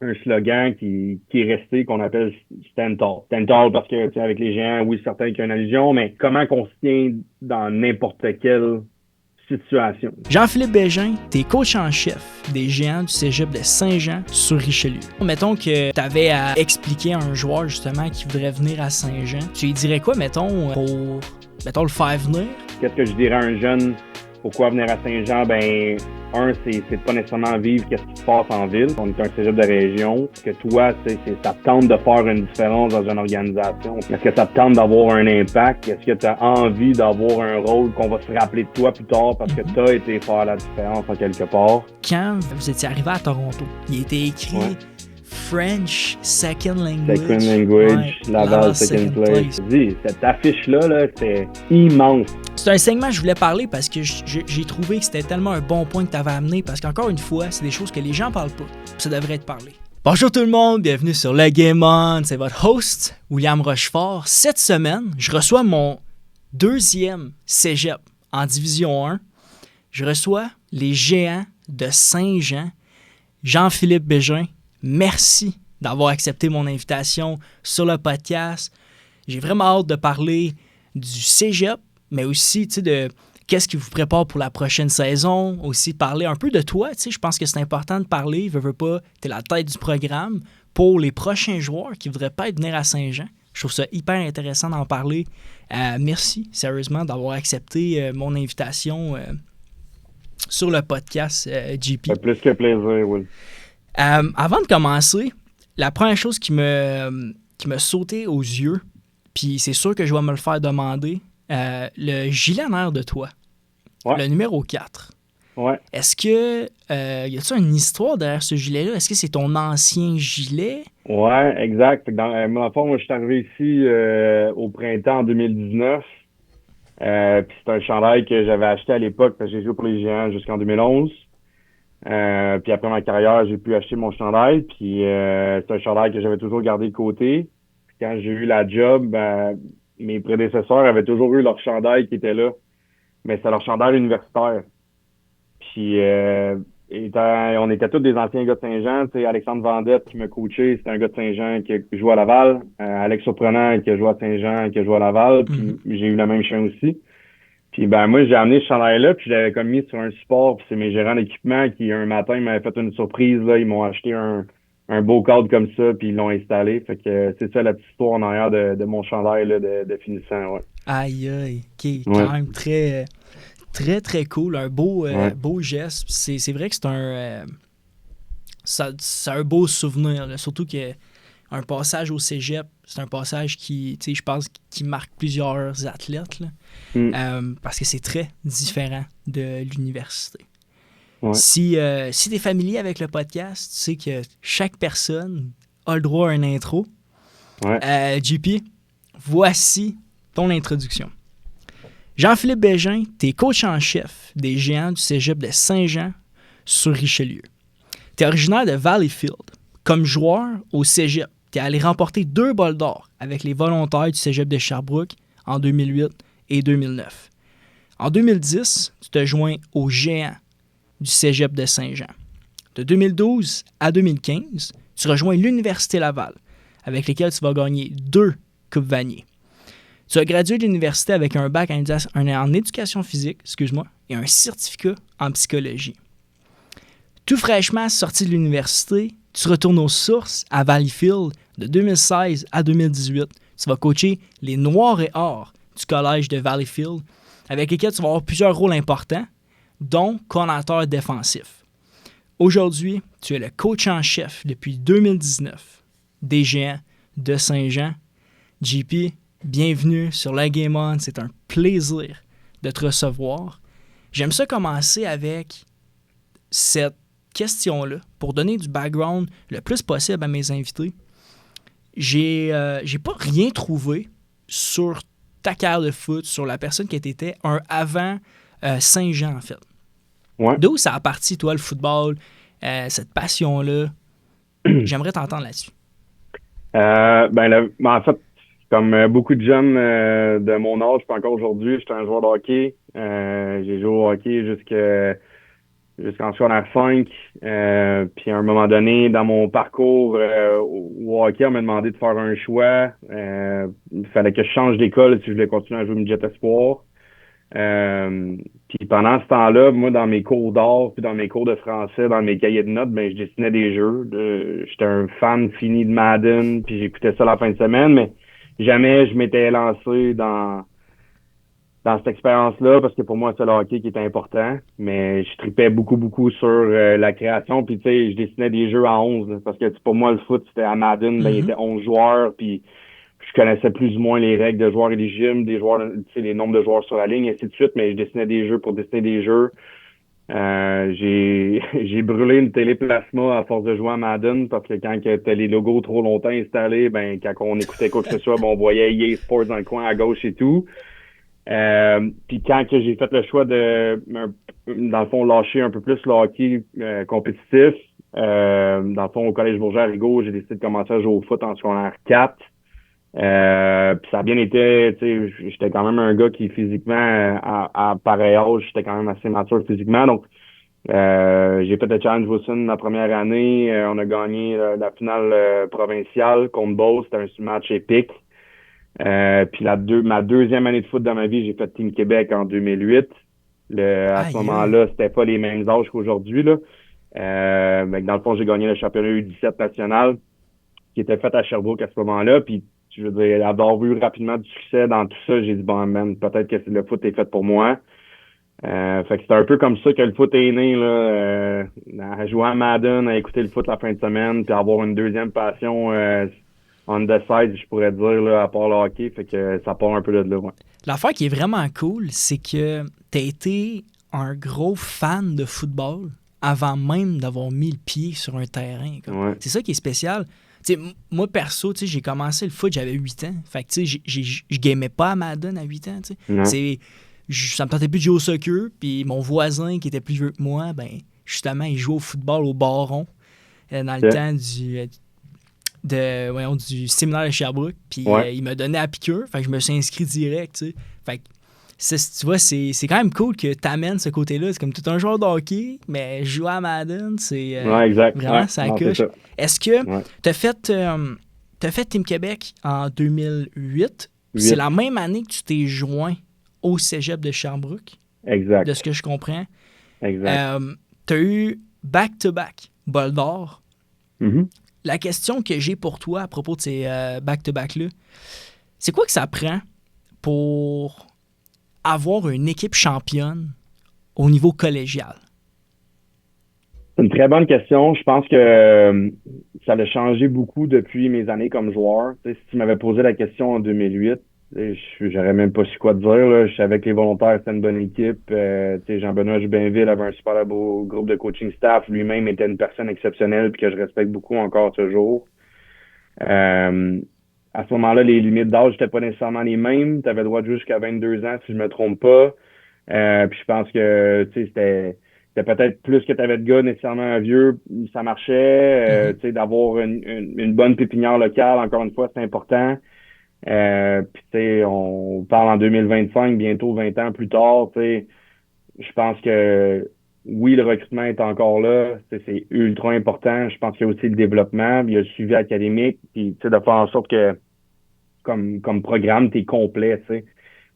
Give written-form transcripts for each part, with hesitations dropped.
un slogan qui est resté, qu'on appelle Stand Tall. Stand Tall parce que, tu sais, avec les géants, oui, c'est certain qu'il y a une allusion, mais comment qu'on se tient dans n'importe quelle situation. Jean-Philippe Bégin, t'es coach en chef des géants du cégep de Saint-Jean sur Richelieu. Mettons que t'avais à expliquer à un joueur justement qui voudrait venir à Saint-Jean. Tu lui dirais quoi, mettons, pour le faire venir? Qu'est-ce que je dirais à un jeune? Pourquoi venir à Saint-Jean? Ben, c'est de pas nécessairement vivre qu'est-ce qui se passe en ville. On est un cégep de région. Est-ce que toi, ça te tente de faire une différence dans une organisation? Est-ce que ça te tente d'avoir un impact? Est-ce que tu as envie d'avoir un rôle qu'on va se rappeler de toi plus tard parce que tu as été faire la différence en quelque part? Quand vous étiez arrivé à Toronto, il était écrit French Second Language. Second Language, Laval Second Place. Dis, cette affiche-là, c'est immense. C'est un segment que je voulais parler parce que j'ai trouvé que c'était tellement un bon point que tu avais amené parce qu'encore une fois, c'est des choses que les gens parlent pas. Ça devrait être parlé. Bonjour tout le monde, bienvenue sur Le Game On. C'est votre host, William Rochefort. Cette semaine, je reçois mon deuxième cégep en Division 1. Je reçois les géants de Saint-Jean, Jean-Philippe Bégin. Merci d'avoir accepté mon invitation sur le podcast. J'ai vraiment hâte de parler du cégep, mais aussi de qu'est-ce qui vous prépare pour la prochaine saison. Aussi parler un peu de toi. Je pense que c'est important de parler. Veux pas, tu es la tête du programme pour les prochains joueurs qui voudraient peut-être venir à Saint-Jean. Je trouve ça hyper intéressant d'en parler. Merci, sérieusement, d'avoir accepté mon invitation sur le podcast JP. Ça fait plus que plaisir, Will. Avant de commencer, la première chose qui me sautait aux yeux, puis c'est sûr que je vais me le faire demander, le gilet en air de toi, le numéro 4. Ouais. Est-ce que y a-t-il une histoire derrière ce gilet-là? Est-ce que c'est ton ancien gilet? Ouais, exact. Dans le fond, moi, je suis arrivé ici au printemps 2019. Puis c'est un chandail que j'avais acheté à l'époque parce que j'ai joué pour les Géants jusqu'en 2011. Puis après ma carrière, j'ai pu acheter mon chandail. Puis c'est un chandail que j'avais toujours gardé de côté. Puis quand j'ai eu la job, mes prédécesseurs avaient toujours eu leur chandail qui était là. Mais c'est leur chandail universitaire. Puis on était tous des anciens gars de Saint-Jean. Tu sais, Alexandre Vendette qui m'a coaché, c'était un gars de Saint-Jean qui a joué à Laval. Alex Surprenant qui a joué à Saint-Jean, qui a joué à Laval. Puis j'ai eu le même chemin aussi. Puis moi, j'ai amené ce chandail-là, puis je l'avais comme mis sur un support. Puis c'est mes gérants d'équipement qui, un matin, m'avaient fait une surprise. Là, ils m'ont acheté un beau cadre comme ça, puis ils l'ont installé. Fait que c'est ça la petite histoire en arrière de mon chandail là, de finissant. Ouais. Aïe, aïe. Quand même très, très, très cool. Un beau geste. C'est vrai que c'est un beau souvenir. Là. Surtout qu'un passage au cégep, c'est un passage qui, je pense, qui marque plusieurs athlètes. Là. Parce que c'est très différent de l'université. Ouais. Si tu es familier avec le podcast, tu sais que chaque personne a le droit à une intro. Ouais. JP, voici ton introduction. Jean-Philippe Bégin, tu es coach en chef des géants du cégep de Saint-Jean sur Richelieu. Tu es originaire de Valleyfield. Comme joueur au cégep, tu es allé remporter 2 bols d'or avec les volontaires du cégep de Sherbrooke en 2008 et 2009. En 2010, tu te joins aux géants du cégep de Saint-Jean. De 2012 à 2015, tu rejoins l'Université Laval, avec lesquels tu vas gagner 2 Coupes Vanier. Tu as gradué de l'université avec un bac en éducation physique, et un certificat en psychologie. Tout fraîchement sorti de l'université, tu retournes aux sources à Valleyfield de 2016 à 2018. Tu vas coacher les Noirs et Or du collège de Valleyfield, avec lesquels tu vas avoir plusieurs rôles importants, dont coordonnateur défensif. Aujourd'hui, tu es le coach en chef depuis 2019 des Géants de Saint-Jean. JP, bienvenue sur La Game On. C'est un plaisir de te recevoir. J'aime ça commencer avec cette question-là pour donner du background le plus possible à mes invités. J'ai pas rien trouvé sur ta carrière de foot, sur la personne que tu étais, un avant Saint-Jean, en fait. Ouais. D'où ça a parti, toi, le football, cette passion-là? J'aimerais t'entendre là-dessus. En fait, comme beaucoup de jeunes de mon âge, pas encore aujourd'hui, j'étais un joueur de hockey. J'ai joué au hockey jusqu'en secondaire 5. Puis à un moment donné, dans mon parcours au hockey, on m'a demandé de faire un choix. Il fallait que je change d'école si je voulais continuer à jouer au midget espoir. Puis pendant ce temps-là, moi, dans mes cours d'art, puis dans mes cours de français, dans mes cahiers de notes, ben je dessinais des jeux. J'étais un fan fini de Madden, puis j'écoutais ça la fin de semaine, mais jamais je m'étais lancé dans cette expérience-là, parce que pour moi, c'est le hockey qui était important. Mais je tripais beaucoup, beaucoup sur la création. Puis, tu sais, je dessinais des jeux à 11. Là, parce que pour moi, le foot, c'était à Madden, ben, il était 11 joueurs. Puis, je connaissais plus ou moins les règles de joueurs éligibles, des joueurs, tu sais, les nombres de joueurs sur la ligne, et ainsi de suite. Mais je dessinais des jeux pour dessiner des jeux. J'ai brûlé une télé plasma à force de jouer à Madden, parce que quand t'as les logos trop longtemps installés, ben, quand on écoutait quoi que ce soit, ben, on voyait EA Sports dans le coin à gauche et tout. Puis quand que j'ai fait le choix de, dans le fond, lâcher un peu plus le hockey compétitif, dans le fond, au Collège Bourget-Rigaud, j'ai décidé de commencer à jouer au foot en secondaire 4. Puis ça a bien été, tu sais, j'étais quand même un gars qui physiquement, à pareil âge, j'étais quand même assez mature physiquement. Donc, j'ai fait le Challenge Wilson la première année. On a gagné la finale provinciale contre Beauce. C'était un match épique. Puis ma deuxième année de foot dans ma vie, j'ai fait Team Québec en 2008. À ce moment-là, c'était pas les mêmes âges qu'aujourd'hui, là. Mais dans le fond, j'ai gagné le championnat U17 national qui était fait à Sherbrooke à ce moment-là. Puis, je veux dire, avoir vu rapidement du succès dans tout ça, j'ai dit, bon, man, peut-être que le foot est fait pour moi. Fait que c'était un peu comme ça que le foot est né, là, à jouer à Madden, à écouter le foot la fin de semaine, puis avoir une deuxième passion on the side, je pourrais dire, là, à part le hockey. Fait que ça part un peu de là, ouais. L'affaire qui est vraiment cool, c'est que tu as été un gros fan de football avant même d'avoir mis le pied sur un terrain. Ouais. C'est ça qui est spécial. T'sais, moi, perso, j'ai commencé le foot, j'avais 8 ans. Fait que je gamais pas à Madden à 8 ans. Ça me tentait plus de jouer au soccer. Puis mon voisin, qui était plus vieux que moi, ben justement, il jouait au football au Baron dans le temps du séminaire de Sherbrooke. Puis il m'a donné à piqûre. Fait que je me suis inscrit direct. T'sais. Fait que tu vois, c'est quand même cool que tu amènes ce côté-là. C'est comme tout un joueur de hockey, mais jouer à Madden, c'est exact. vraiment ça coche. Est-ce que tu as fait Team Québec en 2008? C'est la même année que tu t'es joint au cégep de Sherbrooke? Exact. De ce que je comprends. Exact. Tu as eu back-to-back bol d'or. Mm-hmm. La question que j'ai pour toi à propos de ces back-to-back-là, c'est quoi que ça prend pour avoir une équipe championne au niveau collégial? C'est une très bonne question. Je pense que ça a changé beaucoup depuis mes années comme joueur. Tu sais, si tu m'avais posé la question en 2008, j'aurais même pas su quoi te dire. Là. Je savais que les volontaires, c'était une bonne équipe. Tu sais, Jean-Benoît Jubinville avait un super beau groupe de coaching staff. Lui-même était une personne exceptionnelle puis que je respecte beaucoup encore toujours. À ce moment-là, les limites d'âge n'étaient pas nécessairement les mêmes. Tu avais le droit de jouer jusqu'à 22 ans, si je me trompe pas. Puis je pense que c'était peut-être plus que tu avais de gars nécessairement vieux, ça marchait. Tu sais, d'avoir une bonne pépinière locale, encore une fois, c'est important. Puis tu sais, on parle en 2025, bientôt 20 ans plus tard. Tu sais, je pense que oui, le recrutement est encore là. C'est ultra important. Je pense qu'il y a aussi le développement, il y a le suivi académique, puis de faire en sorte que, comme programme, tu es complet, tu sais.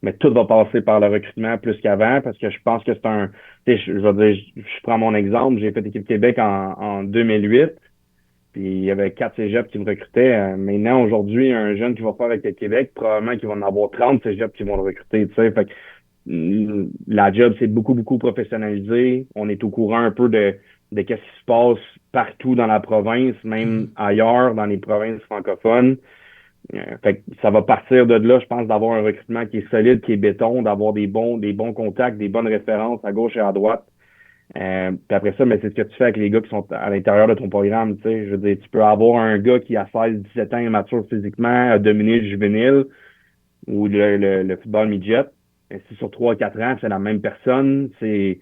Mais tout va passer par le recrutement plus qu'avant, parce que je pense que c'est un... Tu sais, je veux dire, je prends mon exemple. J'ai fait Équipe Québec en 2008, puis il y avait 4 cégeps qui me recrutaient. Maintenant, aujourd'hui, un jeune qui va faire avec Équipe Québec, probablement qu'il va en avoir 30 cégeps qui vont le recruter, tu sais. Fait que la job, c'est beaucoup, beaucoup professionnalisé. On est au courant un peu de qu'est-ce qui se passe partout dans la province, même ailleurs, dans les provinces francophones. Fait que ça va partir de là, je pense, d'avoir un recrutement qui est solide, qui est béton, d'avoir des bons contacts, des bonnes références à gauche et à droite. Puis après ça, mais c'est ce que tu fais avec les gars qui sont à l'intérieur de ton programme. Tu sais, je veux dire, tu peux avoir un gars qui a 16-17 ans, est mature physiquement, a dominé le juvénile ou le football midget. Et si sur 3-4 ans, c'est la même personne, il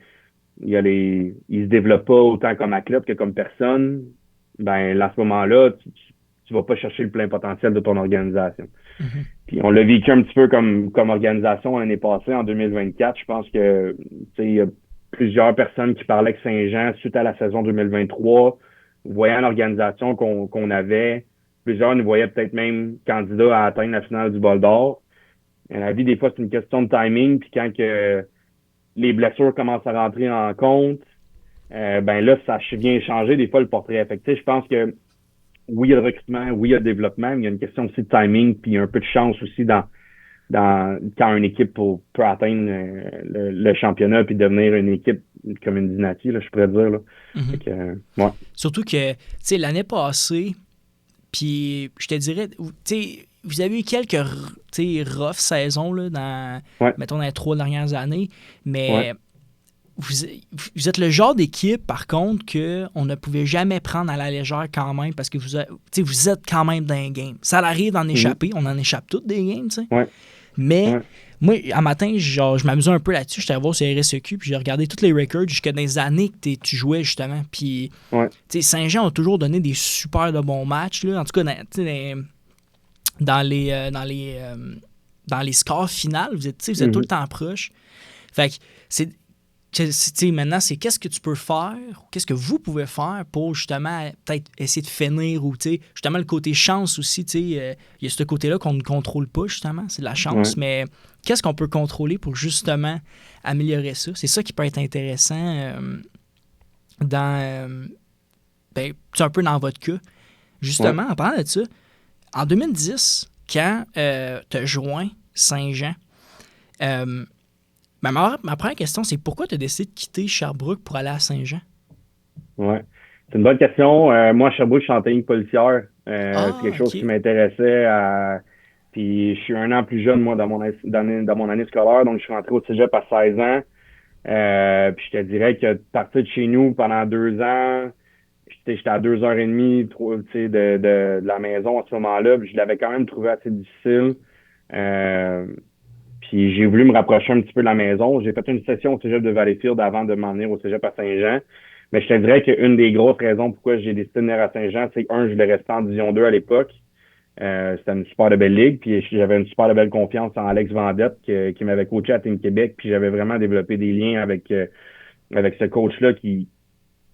se développe pas autant comme athlète que comme personne, ben à ce moment-là, tu vas pas chercher le plein potentiel de ton organisation. Mm-hmm. Puis on l'a vécu un petit peu comme organisation l'année passée, en 2024. Je pense que il plusieurs personnes qui parlaient que Saint-Jean, suite à la saison 2023, voyant l'organisation qu'on avait, plusieurs nous voyaient peut-être même candidats à atteindre la finale du Bol d'Or. La vie, des fois, c'est une question de timing. Puis quand que les blessures commencent à rentrer en compte, ben là, ça vient changer des fois le portrait. Fait que, je pense que oui, il y a le recrutement, oui, il y a le développement, mais il y a une question aussi de timing, puis un peu de chance aussi quand une équipe peut atteindre le championnat puis devenir une équipe comme une dynastie, là, je pourrais dire. Là. Fait que, ouais. Surtout que, tu sais, l'année passée, puis je te dirais, tu sais, vous avez eu quelques rough saisons là, mettons, dans les 3 dernières années, mais vous êtes le genre d'équipe, par contre, qu'on ne pouvait jamais prendre à la légère quand même, parce que vous êtes quand même dans un game. Ça arrive d'en échapper, on en échappe toutes des games, tu sais. Ouais. Mais moi, un matin, genre, je m'amusais un peu là-dessus. J'étais allé voir sur RSEQ, puis j'ai regardé tous les records jusqu'à des années que tu jouais, justement. Puis, tu sais, Saint-Jean a toujours donné des super de bons matchs, là. En tout cas, dans les scores finales, vous êtes tout le temps proche. Fait que maintenant, c'est qu'est-ce que tu peux faire, ou qu'est-ce que vous pouvez faire pour justement peut-être essayer de finir, ou justement le côté chance aussi, il y a ce côté-là qu'on ne contrôle pas, justement, c'est de la chance, mais qu'est-ce qu'on peut contrôler pour justement améliorer ça? C'est ça qui peut être intéressant c'est un peu dans votre cas. Justement, en parlant de ça, en 2010, quand tu as joint Saint-Jean, ma première question, c'est pourquoi tu as décidé de quitter Sherbrooke pour aller à Saint-Jean? Oui, c'est une bonne question. Moi, à Sherbrooke, je suis en technique policière. C'est quelque chose qui m'intéressait. Puis je suis un an plus jeune, moi, dans mon année scolaire. Donc, je suis rentré au cégep à 16 ans. Puis je te dirais que partir de chez nous pendant 2 ans, j'étais à 2h30 de la maison à ce moment-là. Puis je l'avais quand même trouvé assez difficile. Puis j'ai voulu me rapprocher un petit peu de la maison. J'ai fait une session au cégep de Valleyfield avant de m'en venir au cégep à Saint-Jean. Mais je te dirais qu'une des grosses raisons pourquoi j'ai décidé de venir à Saint-Jean, c'est que, je voulais rester en Division 2 à l'époque. C'était une super de belle ligue. Puis j'avais une super de belle confiance en Alex Vendette qui m'avait coaché à Team Québec. Puis j'avais vraiment développé des liens avec ce coach-là qui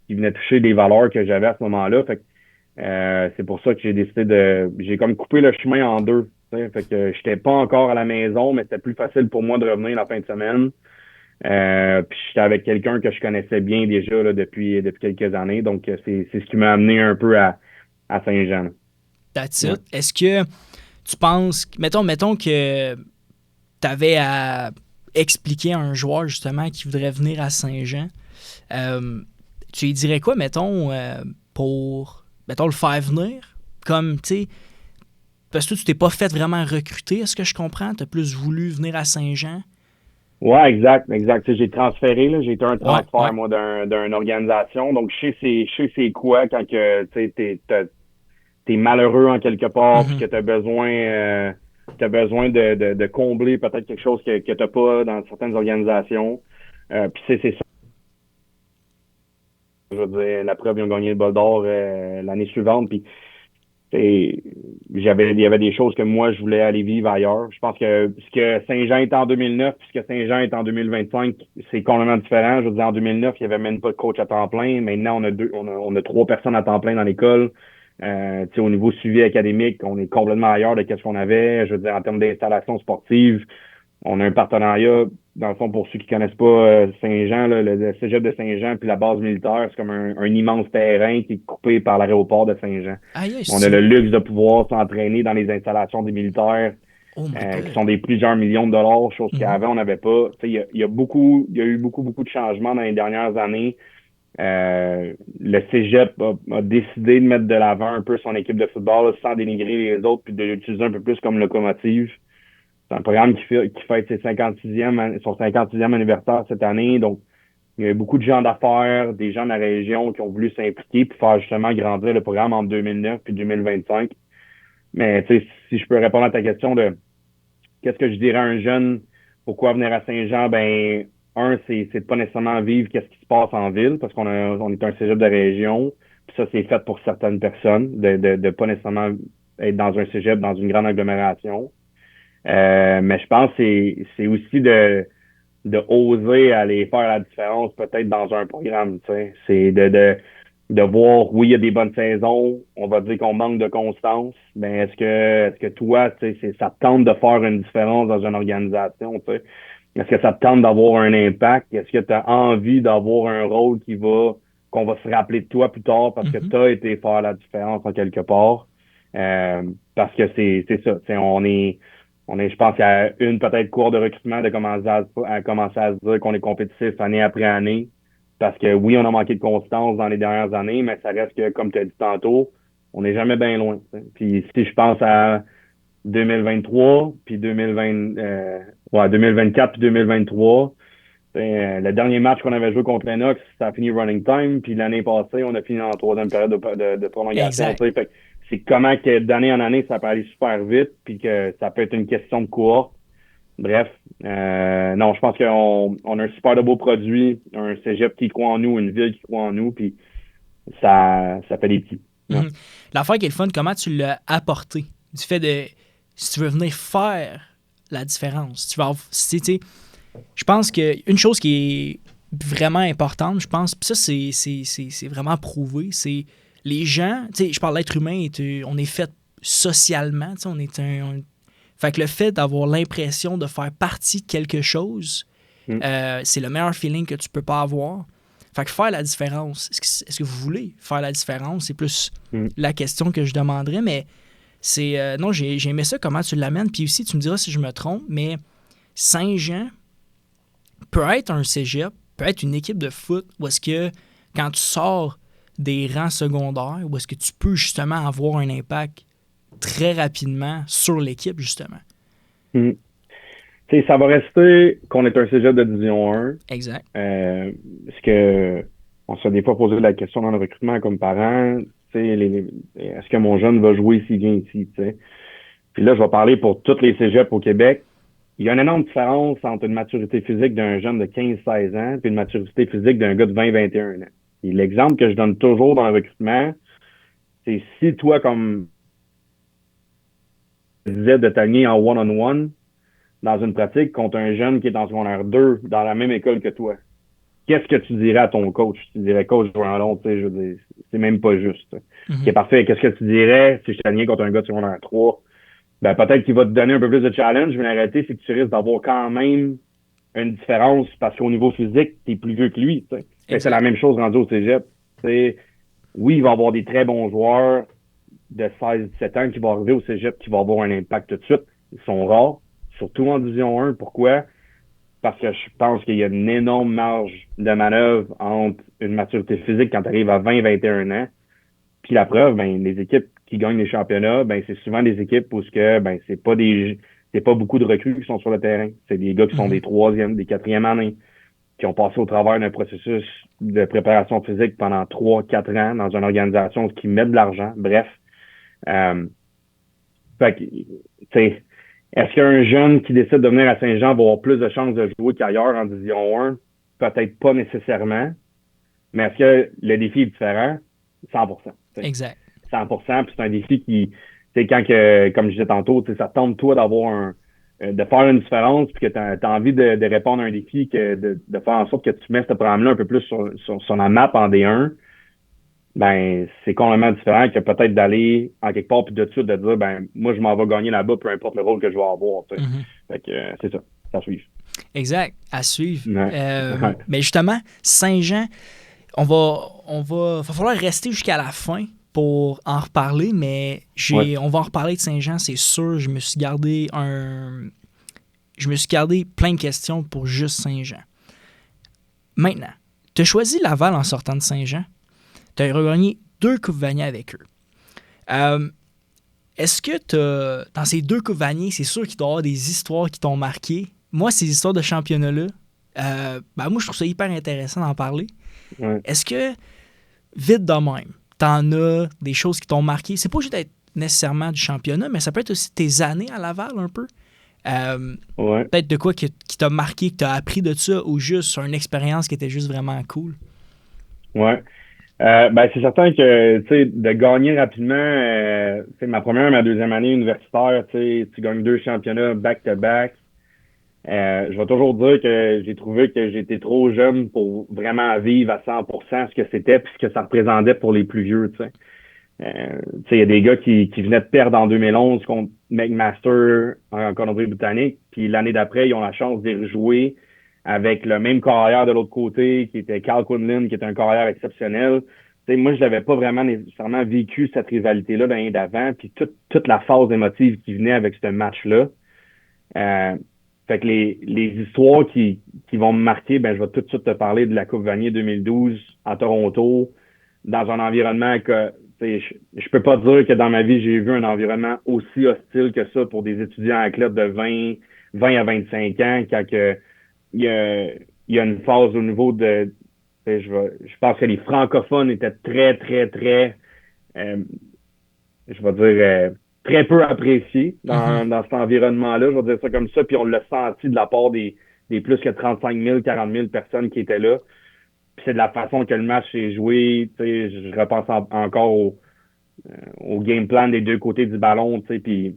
venait toucher des valeurs que j'avais à ce moment-là. Fait que c'est pour ça que j'ai décidé j'ai comme coupé le chemin en deux. T'sais. Fait que j'étais pas encore à la maison, mais c'était plus facile pour moi de revenir la fin de semaine. Puis j'étais avec quelqu'un que je connaissais bien déjà là, depuis quelques années. Donc c'est ce qui m'a amené un peu à Saint-Jean. That's it. Est-ce que tu penses, mettons que tu avais à expliquer à un joueur justement qui voudrait venir à Saint-Jean, tu lui dirais quoi, mettons, pour le faire venir? Comme, tu sais, parce que tu t'es pas fait vraiment recruter, est-ce que je comprends? Tu as plus voulu venir à Saint-Jean? Ouais, exact. J'ai transféré, là. J'ai été un transfert, moi, d'une organisation. Donc, je sais c'est quoi quand que, tu sais, t'es malheureux en quelque part, puis que t'as besoin de combler peut-être quelque chose que t'as pas dans certaines organisations. Puis c'est ça. Je veux dire, la preuve, ils ont gagné le Bol d'Or l'année suivante. Puis il y avait des choses que moi, je voulais aller vivre ailleurs. Je pense que ce que Saint-Jean est en 2009 puis ce que Saint-Jean est en 2025, c'est complètement différent. Je veux dire, en 2009, il n'y avait même pas de coach à temps plein. Maintenant, on a 3 personnes à temps plein dans l'école. Au niveau suivi académique, on est complètement ailleurs de ce qu'on avait. Je veux dire, en termes d'installation sportive, on a un partenariat, dans le fond, pour ceux qui connaissent pas Saint-Jean, là, le cégep de Saint-Jean puis la base militaire, c'est comme un immense terrain qui est coupé par l'aéroport de Saint-Jean. On a le luxe de pouvoir s'entraîner dans les installations des militaires qui sont des plusieurs millions de dollars, chose qu'avant on n'avait pas. Il y a eu beaucoup de changements dans les dernières années. Le cégep a décidé de mettre de l'avant un peu son équipe de football là, sans dénigrer les autres puis de l'utiliser un peu plus comme locomotive. C'est un programme qui fête son 56e anniversaire cette année. Donc, il y a beaucoup de gens d'affaires, des gens de la région qui ont voulu s'impliquer pour faire justement grandir le programme entre 2009 puis 2025. Mais tu sais, si je peux répondre à ta question de qu'est-ce que je dirais à un jeune, pourquoi venir à Saint-Jean, c'est de pas nécessairement vivre qu'est-ce qui se passe en ville, parce on est un cégep de région. Puis ça, c'est fait pour certaines personnes, de pas nécessairement être dans un cégep, dans une grande agglomération. Mais je pense que c'est aussi de de oser aller faire la différence peut-être dans un programme, tu sais. C'est de voir, oui, il y a des bonnes saisons, on va dire qu'on manque de constance, mais est-ce que toi, tu sais, ça te tente de faire une différence dans une organisation, tu sais? Est-ce que ça te tente d'avoir un impact? Est-ce que tu as envie d'avoir un rôle qu'on va se rappeler de toi plus tard parce que tu as été faire la différence en quelque part? Parce que c'est ça. Je pense qu'il y a une peut-être cour de recrutement de commencer à se dire qu'on est compétitif année après année. Parce que oui, on a manqué de constance dans les dernières années, mais ça reste que, comme tu as dit tantôt, on n'est jamais bien loin. T'sais. Puis si je pense à 2023, puis 2024, puis 2023, le dernier match qu'on avait joué contre Lennox, ça a fini running time, puis l'année passée, on a fini en troisième période de prolongation. Fait que c'est comment que d'année en année, ça peut aller super vite, puis que ça peut être une question de cohorte. Bref, non, je pense qu'on a un super de beau produit, un cégep qui croit en nous, une ville qui croit en nous, puis ça fait des petits. Mm-hmm. L'affaire qui est le fun, comment tu l'as apporté? Du fait de, si tu veux venir faire la différence, je pense qu'une chose qui est vraiment importante, je pense, puis ça, c'est vraiment prouvé, c'est les gens, tu sais, je parle d'être humain, on est fait socialement, tu sais, on est fait que le fait d'avoir l'impression de faire partie de quelque chose, c'est le meilleur feeling que tu peux pas avoir. Fait que faire la différence, est-ce que vous voulez faire la différence? C'est plus la question que je demanderais, mais c'est... non, j'ai aimé ça, comment tu l'amènes. Puis aussi, tu me diras si je me trompe, mais Saint-Jean peut être un cégep, peut être une équipe de foot, où est-ce que quand tu sors des rangs secondaires, où est-ce que tu peux justement avoir un impact très rapidement sur l'équipe, justement. Ça va rester qu'on est un cégep de Division 1. Exact. Parce que on se fait des fois poser la question dans le recrutement comme parent, est-ce que mon jeune va jouer s'il vient ici? T'sais? Puis là, je vais parler pour tous les cégeps au Québec. Il y a une énorme différence entre une maturité physique d'un jeune de 15-16 ans et une maturité physique d'un gars de 20-21 ans. Et l'exemple que je donne toujours dans le recrutement, c'est si toi, comme je disais, de t'aligner en one-on-one dans une pratique contre un jeune qui est en secondaire 2 dans la même école que toi, qu'est-ce que tu dirais à ton coach? Tu dirais, coach, je veux un long, tu sais, je veux dire, c'est même pas juste. C'est parfait. Qu'est-ce que tu dirais si je t'alignais contre un gars de secondaire 3? Ben, peut-être qu'il va te donner un peu plus de challenge, mais la réalité, c'est que tu risques d'avoir quand même une différence parce qu'au niveau physique, tu es plus vieux que lui. C'est la même chose rendu au cégep. T'sais, oui, il va y avoir des très bons joueurs de 16-17 ans qui vont arriver au cégep qui vont avoir un impact tout de suite. Ils sont rares, surtout en Division 1. Pourquoi? Parce que je pense qu'il y a une énorme marge de manœuvre entre une maturité physique quand tu arrives à 20-21 ans. Puis la preuve, ben, les équipes qui gagnent les championnats, ben, c'est souvent des équipes où c'est pas beaucoup de recrues qui sont sur le terrain. C'est des gars qui sont des troisièmes, des quatrièmes années, qui ont passé au travers d'un processus de préparation physique pendant 3-4 ans dans une organisation qui met de l'argent. Bref. Fait que, tu sais, est-ce qu'un jeune qui décide de venir à Saint-Jean va avoir plus de chances de jouer qu'ailleurs en Division 1? Peut-être pas nécessairement. Mais est-ce que le défi est différent? 100%. Exact. 100%. Puis c'est un défi qui, tu sais, comme je disais tantôt, ça tente toi de faire une différence, puis que tu as envie de répondre à un défi, de faire en sorte que tu mets ce programme-là un peu plus sur la map en D1. Ben, c'est complètement différent que peut-être d'aller en quelque part puis de suite de dire, ben, moi, je m'en vais gagner là-bas, peu importe le rôle que je vais avoir. Fait que c'est ça, à suivre. Exact, à suivre. Ouais. Mais justement, Saint-Jean, va falloir rester jusqu'à la fin pour en reparler, mais on va en reparler de Saint-Jean, c'est sûr. Je me suis gardé plein de questions pour juste Saint-Jean. Maintenant, tu as choisi Laval en sortant de Saint-Jean. Tu as regagné 2 Coupes Vanier avec eux. Est-ce que dans ces 2 Coupes Vanier, c'est sûr qu'il doit y avoir des histoires qui t'ont marqué? Moi, ces histoires de championnat-là, moi, je trouve ça hyper intéressant d'en parler. Ouais. Est-ce que, vite de même, t'en as des choses qui t'ont marqué? C'est pas juste être nécessairement du championnat, mais ça peut être aussi tes années à Laval un peu. Peut-être de quoi qui t'a marqué, que t'as appris de ça, ou juste une expérience qui était juste vraiment cool. Ouais. C'est certain que, tu sais, de gagner rapidement, ma première et ma deuxième année universitaire, tu gagnes 2 championnats back-to-back. Je vais toujours dire que j'ai trouvé que j'étais trop jeune pour vraiment vivre à 100% ce que c'était puis ce que ça représentait pour les plus vieux, tu sais. Tu sais, il y a des gars qui venaient de perdre en 2011 contre McMaster en Colombie-Britannique, puis l'année d'après, ils ont la chance d'y rejouer avec le même carrière de l'autre côté, qui était Cal Quinlan, qui était un carrière exceptionnel. Tu sais, moi, je n'avais pas vraiment nécessairement vécu cette rivalité-là l'année d'avant, puis toute la phase émotive qui venait avec ce match-là. Euh, fait que les histoires qui vont me marquer, ben, je vais tout de suite te parler de la Coupe Vanier 2012 à Toronto, dans un environnement que, tu sais, je peux pas dire que dans ma vie, j'ai vu un environnement aussi hostile que ça pour des étudiants athlètes de 20 à 25 ans, quand il y a, il y a une phase au niveau de, tu sais, je pense que les francophones étaient très, très, très, euh, je vais dire, très peu apprécié dans cet environnement-là. Je vais dire ça comme ça. Puis on l'a senti de la part des plus que 35 000, 40 000 personnes qui étaient là. Puis c'est de la façon que le match s'est joué. Tu sais, je repense encore au game plan des deux côtés du ballon. Tu sais, puis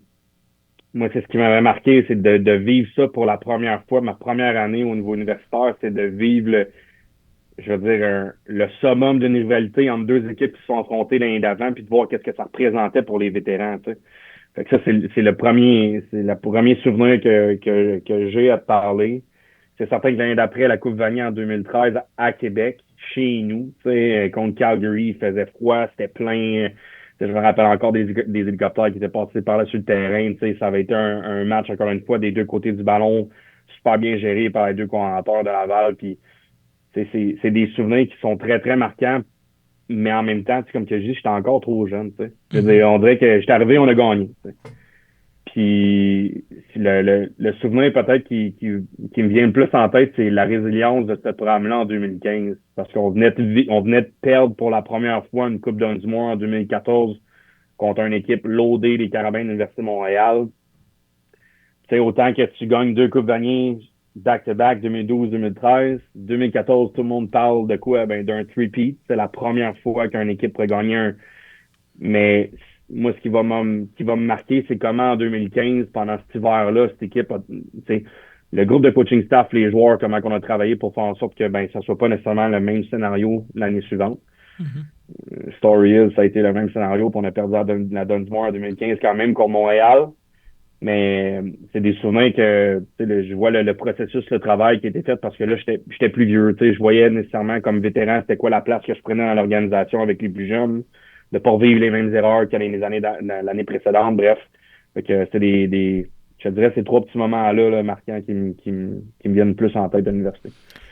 moi, c'est ce qui m'avait marqué, c'est de vivre ça pour la première fois. Ma première année au niveau universitaire, c'est de vivre je veux dire, le summum d'une rivalité entre deux équipes qui se sont affrontées l'année d'avant, puis de voir qu'est-ce que ça représentait pour les vétérans, tu sais. Fait que ça, c'est le premier souvenir que j'ai à te parler. C'est certain que l'année d'après, la Coupe Vanier en 2013 à Québec, chez nous, tu sais, contre Calgary, il faisait froid, c'était plein. Je me rappelle encore des hélicoptères qui étaient passés par là sur le terrain. Tu sais, ça avait été un match, encore une fois, des deux côtés du ballon, super bien géré par les deux coordinateurs de Laval. Puis c'est des souvenirs qui sont très, très marquants, mais en même temps, comme tu dis, j'étais encore trop jeune. Tu sais. Je veux dire, on dirait que j'étais arrivé, on a gagné. Tu sais. Puis le souvenir peut-être qui me vient le plus en tête, c'est la résilience de ce programme-là en 2015. Parce on venait de perdre pour la première fois une Coupe Dunsmore en 2014 contre une équipe loadée des Carabins de l'Université de Montréal. Tu sais, autant que tu gagnes deux Coupes Vanier back-to-back 2012-2013. 2014, tout le monde parle de quoi? Ben, d'un three-peat. C'est la première fois qu'une équipe pourrait gagner un. Mais moi, ce qui va me marquer, c'est comment en 2015, pendant cet hiver-là, cette équipe le groupe de coaching staff, les joueurs, comment on a travaillé pour faire en sorte que ben, ça soit pas nécessairement le même scénario l'année suivante. Story Hill, ça a été le même scénario, puis on a perdu la Dunsmore en 2015 quand même contre Montréal. Mais c'est des souvenirs que je vois le processus, le travail qui a été fait parce que là, j'étais plus vieux. Je voyais nécessairement comme vétéran, c'était quoi la place que je prenais dans l'organisation avec les plus jeunes, de pas vivre les mêmes erreurs que les années l'année précédente. Bref. Fait que c'est je te dirais ces trois petits moments-là là, marquants qui me viennent plus en tête de l'université.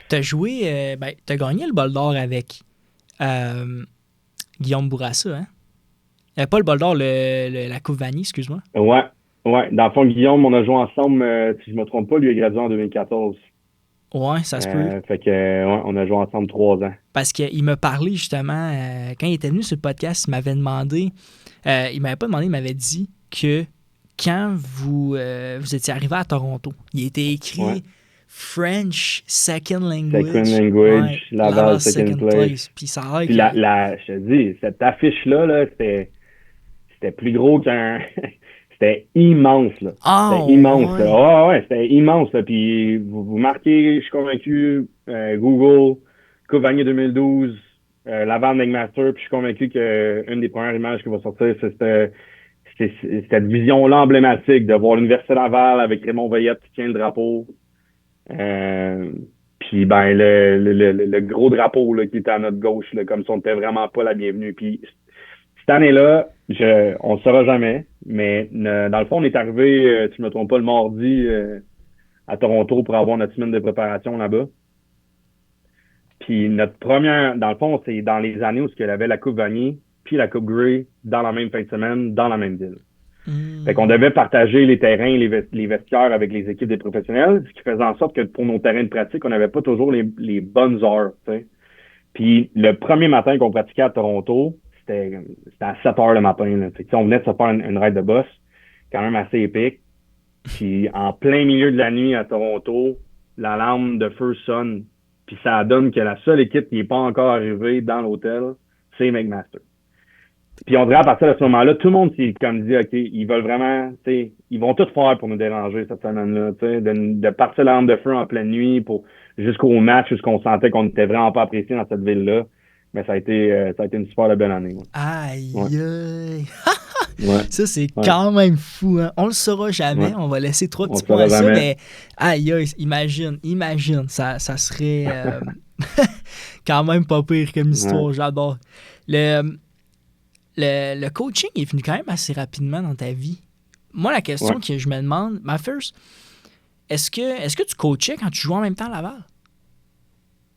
T'as joué, t'as gagné le bol d'or avec Guillaume Bourassa, hein? Pas le bol d'or, la Coupe Vanier, excuse-moi. Ouais. Ouais, dans le fond, Guillaume, on a joué ensemble, si je me trompe pas, lui a gradué en 2014. Ouais, ça se peut. Fait que, ouais, on a joué ensemble 3 ans. Parce qu'il m'a parlé justement, quand il était venu sur le podcast, il m'avait demandé, il m'avait pas demandé, il m'avait dit que quand vous étiez arrivé à Toronto, il était écrit French Second Language. Second Language, Laval Second Place. Puis ça a Puis je te dis, cette affiche-là, c'était plus gros qu'un. C'était immense, là. C'était immense, là. Oh, ouais, c'était immense, là. Puis vous marquez, je suis convaincu, Google, Coupe Vanier 2012, Laval McMaster, puis je suis convaincu qu'une des premières images qui va sortir, c'est cette vision-là emblématique de voir l'Université Laval avec Raymond Veillette qui tient le drapeau. Puis ben le gros drapeau là, qui était à notre gauche, là, comme si on n'était vraiment pas la bienvenue. Puis cette année-là, on ne saura jamais, mais dans le fond, on est arrivé, si je ne me trompe pas, le mardi à Toronto pour avoir notre semaine de préparation là-bas. Puis notre première, dans le fond, c'est dans les années où il y avait la Coupe Vanier puis la Coupe Grey dans la même fin de semaine, dans la même ville. Fait qu'on devait partager les terrains, les vestiaires avec les équipes des professionnels, ce qui faisait en sorte que pour nos terrains de pratique, on n'avait pas toujours les bonnes heures. T'sais. Puis le premier matin qu'on pratiquait à Toronto, c'était à 7 heures le matin. Là. Fait que, on venait de se faire une ride de boss, quand même assez épique. Puis en plein milieu de la nuit à Toronto, l'alarme de feu sonne. Puis ça donne que la seule équipe qui n'est pas encore arrivée dans l'hôtel, c'est McMaster. Puis on dirait à partir de ce moment-là, tout le monde s'est comme dit, OK, ils veulent vraiment, tu sais, ils vont tout faire pour nous déranger cette semaine-là, tu sais, de partir la lampe de feu en pleine nuit pour jusqu'au match, jusqu'on sentait qu'on était vraiment pas apprécié dans cette ville-là. Mais ça a été une super belle année. Ouais. Aïe, aïe. Ouais. Ça, c'est Ouais. quand même fou. Hein? On le saura jamais. Ouais. On va laisser trois On petits le points saura à ça, jamais. mais aïe, aïe, imagine. Ça serait quand même pas pire comme histoire. Ouais. J'adore. Le coaching est venu quand même assez rapidement dans ta vie. Moi, la question Ouais. que je me demande, ma first, est-ce que tu coachais quand tu jouais en même temps à Laval?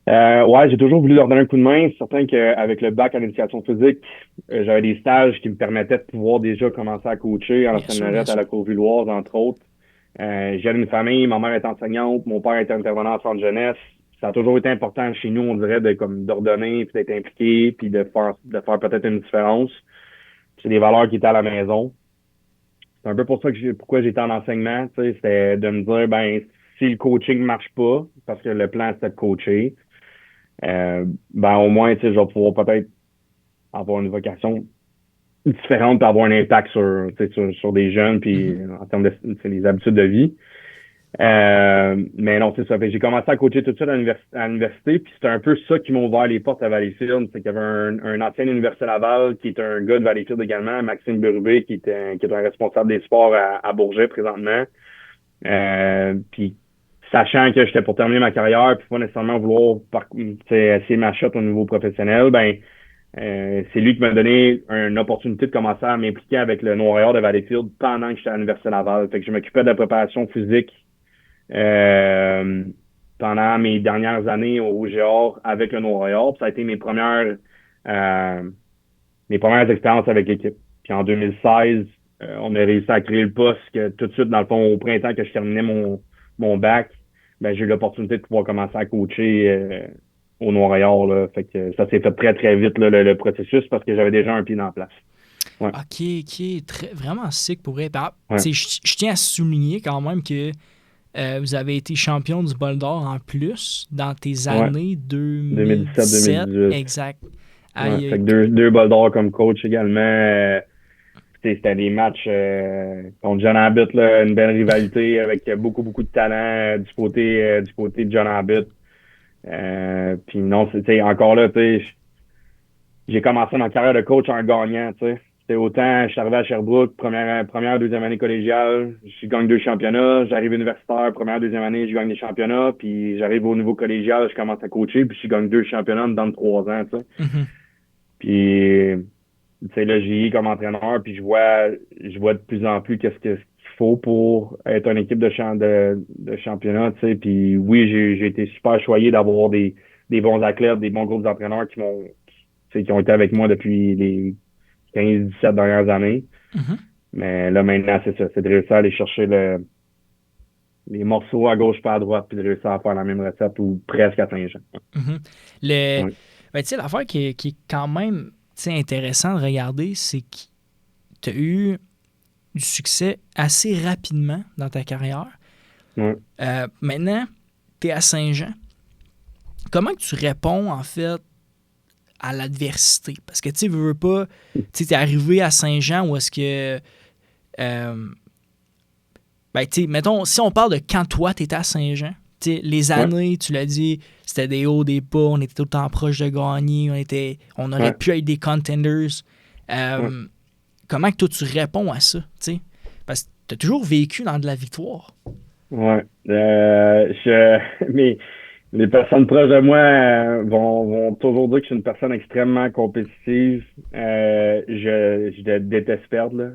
Ouais, j'ai toujours voulu leur donner un coup de main. C'est certain qu'avec le bac en éducation physique, j'avais des stages qui me permettaient de pouvoir déjà commencer à coacher à la Bien sûr, bien Seine-Lorette, à sûr. la Courvilloise, entre autres. J'ai une famille, ma mère est enseignante, mon père était intervenant en centre jeunesse. Ça a toujours été important chez nous, on dirait, de comme d'ordonner, puis d'être impliqué, puis de faire peut-être une différence. C'est des valeurs qui étaient à la maison. C'est un peu pour ça que pourquoi j'étais en enseignement, tu sais, c'était de me dire, ben, si le coaching marche pas, parce que le plan c'était de coacher, ben au moins, tu sais, je vais pouvoir peut-être avoir une vocation différente pour avoir un impact tu sais, sur des jeunes, puis Mhm. en termes de c'est les habitudes de vie. Mais non, c'est ça. Fait que j'ai commencé à coacher tout de suite à l'université, puis c'était un peu ça qui m'a ouvert les portes à Valleyfield. C'est qu'il y avait un ancien université Laval qui est un gars de Valleyfield également, Maxime Berubé, qui est un responsable des sports à Bourget présentement. Puis sachant que j'étais pour terminer ma carrière, puis pas nécessairement vouloir essayer ma shot au niveau professionnel, ben c'est lui qui m'a donné une opportunité de commencer à m'impliquer avec le Noir de Valleyfield pendant que j'étais à l'Université Laval. Fait que je m'occupais de la préparation physique euh, pendant mes dernières années au Géor avec le Noir. Ça a été mes premières expériences avec l'équipe. Puis en 2016, on a réussi à créer le poste que tout de suite, dans le fond, au printemps que je terminais mon bac, ben, j'ai eu l'opportunité de pouvoir commencer à coacher au Noir. Là. Fait que ça s'est fait très, très vite là, le processus parce que j'avais déjà un pied dans la place. Ouais. Ok, vraiment sick pour vrai. Ouais. Je tiens à souligner quand même que vous avez été champion du bol d'or en plus dans tes Ouais. années 2017. 2017-2018. Exact. Ouais. Aïe, Fait que deux bols d'or comme coach également. C'était des matchs contre John Abbott, là, une belle rivalité avec beaucoup, beaucoup de talent du côté de John Abbott. Puis non, c'était encore là, tu sais, j'ai commencé ma carrière de coach en gagnant, tu sais. C'était autant, je suis arrivé à Sherbrooke, deuxième année collégiale, je gagne 2 championnats. J'arrive universitaire, première, deuxième année, je gagne des championnats. Puis j'arrive au niveau collégial, je commence à coacher, puis je gagne 2 championnats dans 3 ans, tu sais. Mhm. Puis, tu sais, là, j'y ai comme entraîneur, puis je vois de plus en plus ce qu'il faut pour être une équipe de championnat, tu sais. Puis oui, j'ai été super choyé d'avoir des bons athlètes, des bons groupes d'entraîneurs qui ont été avec moi depuis les 15-17 dernières années. Mhm. Mais là, maintenant, c'est ça. C'est de réussir à aller chercher les morceaux à gauche pas à droite, puis de réussir à faire la même recette ou presque à Saint-Jean. Mhm. Le, Ouais. tu sais, l'affaire qui est quand même intéressant de regarder, c'est que tu as eu du succès assez rapidement dans ta carrière. Ouais. Maintenant, tu es à Saint-Jean. Comment que tu réponds, en fait, à l'adversité? Parce que, tu sais, veux pas, tu es arrivé à Saint-Jean où est-ce que... ben, tu sais, mettons, si on parle de quand toi, tu étais à Saint-Jean, tu sais, les Ouais. années, tu l'as dit, c'était des hauts, des bas, on était tout le temps proche de gagner, on aurait Ouais. pu être des contenders. Ouais. Comment que toi, tu réponds à ça, tu sais? Parce que tu as toujours vécu dans de la victoire. Ouais. Mais les personnes proches de moi vont toujours dire que je suis une personne extrêmement compétitive. Je déteste perdre. Là.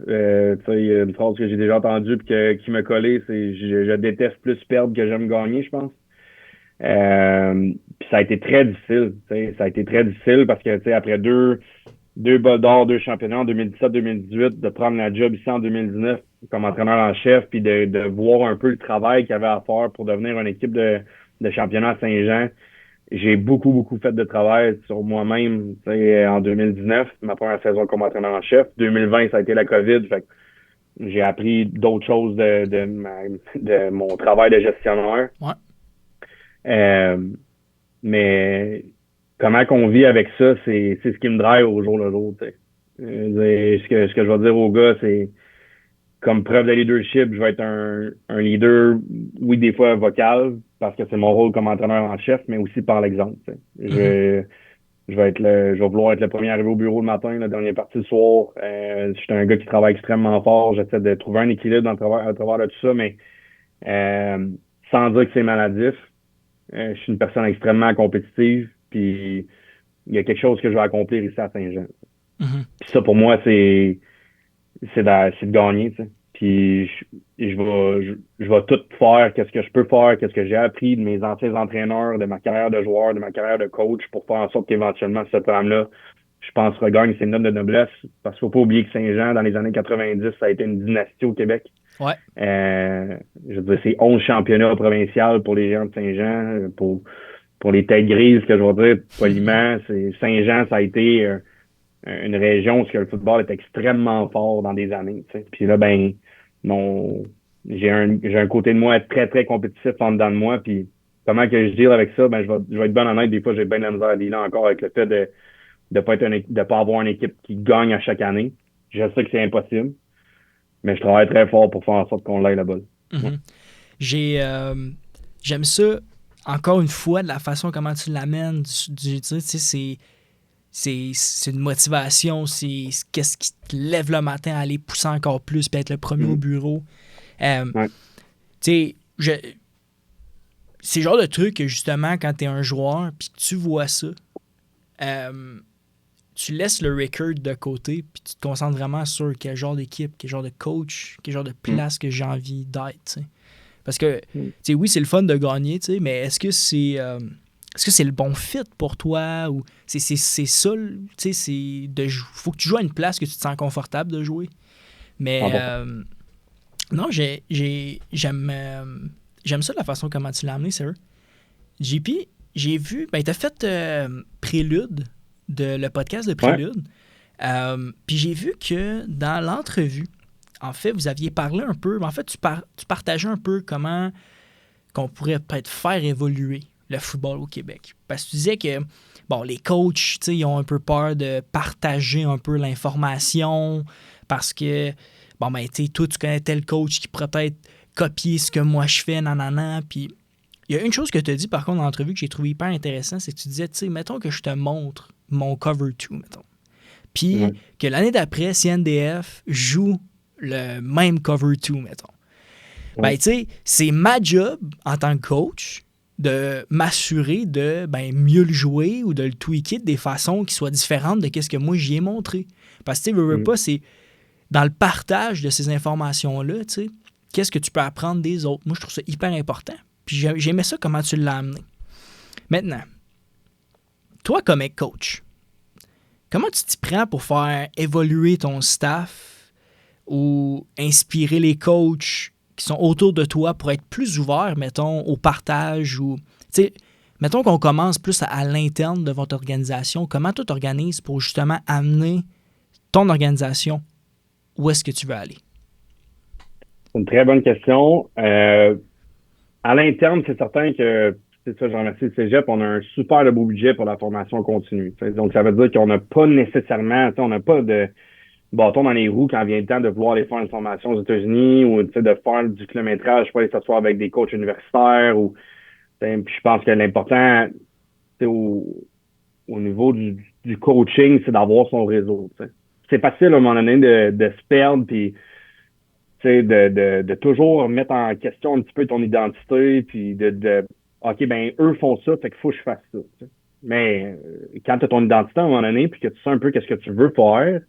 Tu sais, il y a une phrase que j'ai déjà entendue et qui m'a collé, c'est je déteste plus perdre que j'aime gagner, je pense. Puis ça a été très difficile. Tu sais, ça a été très difficile parce que tu sais, après deux bols d'or, 2 championnats en 2017-2018, de prendre la job ici en 2019 comme entraîneur en chef, puis de voir un peu le travail qu'il y avait à faire pour devenir une équipe de championnat à Saint-Jean. J'ai beaucoup, beaucoup fait de travail sur moi-même en 2019, ma première saison comme entraîneur en chef. 2020, ça a été la COVID. Fait que j'ai appris d'autres choses de mon travail de gestionnaire. Ouais. Mais comment qu'on vit avec ça, c'est ce qui me drive au jour le jour. T'sais. Ce que je vais dire aux gars, c'est comme preuve de leadership, je vais être un leader, oui, des fois vocal, parce que c'est mon rôle comme entraîneur en chef, mais aussi par l'exemple. Mhm. Je vais vouloir être le premier arrivé au bureau le matin, la dernière partie le soir. Je suis un gars qui travaille extrêmement fort. J'essaie de trouver un équilibre à travers de tout ça, mais euh, sans dire que c'est maladif. Je suis une personne extrêmement compétitive, puis il y a quelque chose que je vais accomplir ici à Saint-Jean. Mhm. Puis ça, pour moi, c'est de gagner, tu sais. Puis je vais tout faire, qu'est-ce que je peux faire, qu'est-ce que j'ai appris de mes anciens entraîneurs, de ma carrière de joueur, de ma carrière de coach pour faire en sorte qu'éventuellement, ce programme-là, je pense, regagne ses notes de noblesse. Parce qu'il ne faut pas oublier que Saint-Jean, dans les années 90, ça a été une dynastie au Québec. Ouais. Je veux dire, c'est 11 championnats provinciaux pour les gens de Saint-Jean, pour les têtes grises, que je vais dire poliment. Saint-Jean, ça a été une région où le football est extrêmement fort dans des années. Tu sais. Puis là, ben, mon, j'ai un côté de moi très, très compétitif en dedans de moi. Puis comment que je deal avec ça, ben, je vais être bien honnête, des fois, j'ai bien de la misère à dealer encore avec le fait de pas avoir une équipe qui gagne à chaque année. Je sais que c'est impossible, mais je travaille très fort pour faire en sorte qu'on l'aille la balle. Ouais. Mhm. J'ai, j'aime ça, encore une fois, de la façon comment tu l'amènes. Tu sais, c'est une motivation, c'est qu'est-ce qui te lève le matin à aller pousser encore plus puis être le premier au Mhm. bureau. Euh, Ouais. Tu sais, c'est le genre de truc que justement, quand tu es un joueur puis que tu vois ça, euh, tu laisses le record de côté puis tu te concentres vraiment sur quel genre d'équipe, quel genre de coach, quel genre de Mhm. place que j'ai envie d'être. Tu sais. Parce que, tu Mhm. sais, oui, c'est le fun de gagner, tu sais, mais est-ce que c'est le bon fit pour toi ou c'est ça, tu sais, faut que tu joues à une place que tu te sens confortable de jouer. Mais 100%. non, j'aime ça la façon comment tu l'as amené, sérieux. JP, j'ai vu, ben t'as fait Prélude, le podcast de Ouais. Prélude. Puis j'ai vu que dans l'entrevue, en fait, vous aviez parlé un peu, en fait, tu partageais un peu comment qu'on pourrait peut-être faire évoluer le football au Québec. Parce que tu disais que, bon, les coachs, tu sais, ils ont un peu peur de partager un peu l'information parce que, bon, ben, tu sais, toi, tu connais tel coach qui pourrait peut-être copier ce que moi je fais, nanana, puis il y a une chose que tu as dit, par contre, dans l'entrevue que j'ai trouvé hyper intéressant, c'est que tu disais, tu sais, mettons que je te montre mon cover 2, mettons. Puis Ouais. que l'année d'après, CNDF joue le même cover 2, mettons. Ben, Ouais. tu sais, c'est ma job en tant que coach de m'assurer de mieux le jouer ou de le tweaker de des façons qui soient différentes de ce que moi j'y ai montré. Parce que, tu sais, veux Mhm. pas, c'est dans le partage de ces informations-là, tu sais, qu'est-ce que tu peux apprendre des autres. Moi, je trouve ça hyper important. Puis j'aimais ça comment tu l'as amené. Maintenant, toi, comme coach, comment tu t'y prends pour faire évoluer ton staff ou inspirer les coachs qui sont autour de toi pour être plus ouverts, mettons, au partage ou, tu sais, mettons qu'on commence plus à l'interne de votre organisation, comment tu t'organises pour justement amener ton organisation où est-ce que tu veux aller? C'est une très bonne question. À l'interne, c'est certain que, c'est ça, je remercie le Cégep, on a un super de beau budget pour la formation continue. T'sais. Donc, ça veut dire qu'on n'a pas nécessairement, on n'a pas de bâton dans les roues quand vient le temps de vouloir aller faire une formation aux États-Unis ou de faire du kilométrage pour aller s'asseoir avec des coachs universitaires. Puis je pense que l'important au, au niveau du coaching, c'est d'avoir son réseau. T'sais. C'est facile à un moment donné de se perdre puis de toujours mettre en question un petit peu ton identité, puis OK, ben, eux font ça, fait qu'il faut que je fasse ça. T'sais. Mais quand tu as ton identité à un moment donné, puis que tu sais un peu qu'est-ce que tu veux faire,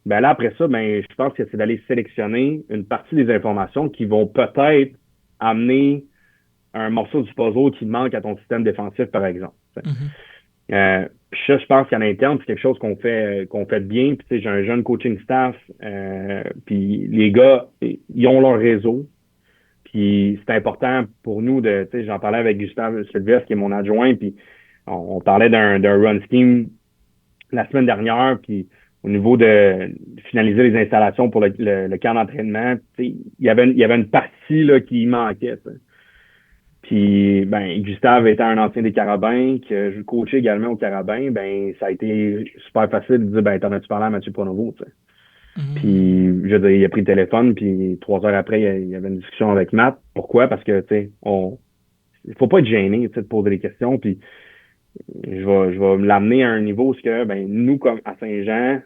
ben là, après ça, ben, je pense que c'est d'aller sélectionner une partie des informations qui vont peut-être amener un morceau du puzzle qui manque à ton système défensif, par exemple. Mhm. Puis ça, je pense qu'à l'interne, c'est quelque chose qu'on fait bien. Puis, tu sais, j'ai un jeune coaching staff. Puis les gars, ils ont leur réseau. Puis c'est important pour nous de, tu sais, j'en parlais avec Gustave Sylvestre, qui est mon adjoint. Puis on parlait d'un run scheme la semaine dernière. Puis au niveau de finaliser les installations pour le camp d'entraînement, tu sais, il y avait une partie là, qui manquait. T'sais. Puis, Gustave étant un ancien des Carabins, que je coachais également aux Carabins, ça a été super facile de dire, t'en as-tu parlé à Mathieu Pronovo, tu sais. Puis, je veux dire, il a pris le téléphone, puis 3 heures après, il y avait une discussion avec Matt. Pourquoi? Parce que, tu sais, il faut pas être gêné, tu sais, de poser des questions, puis je vais me l'amener à un niveau où nous, comme à Saint-Jean,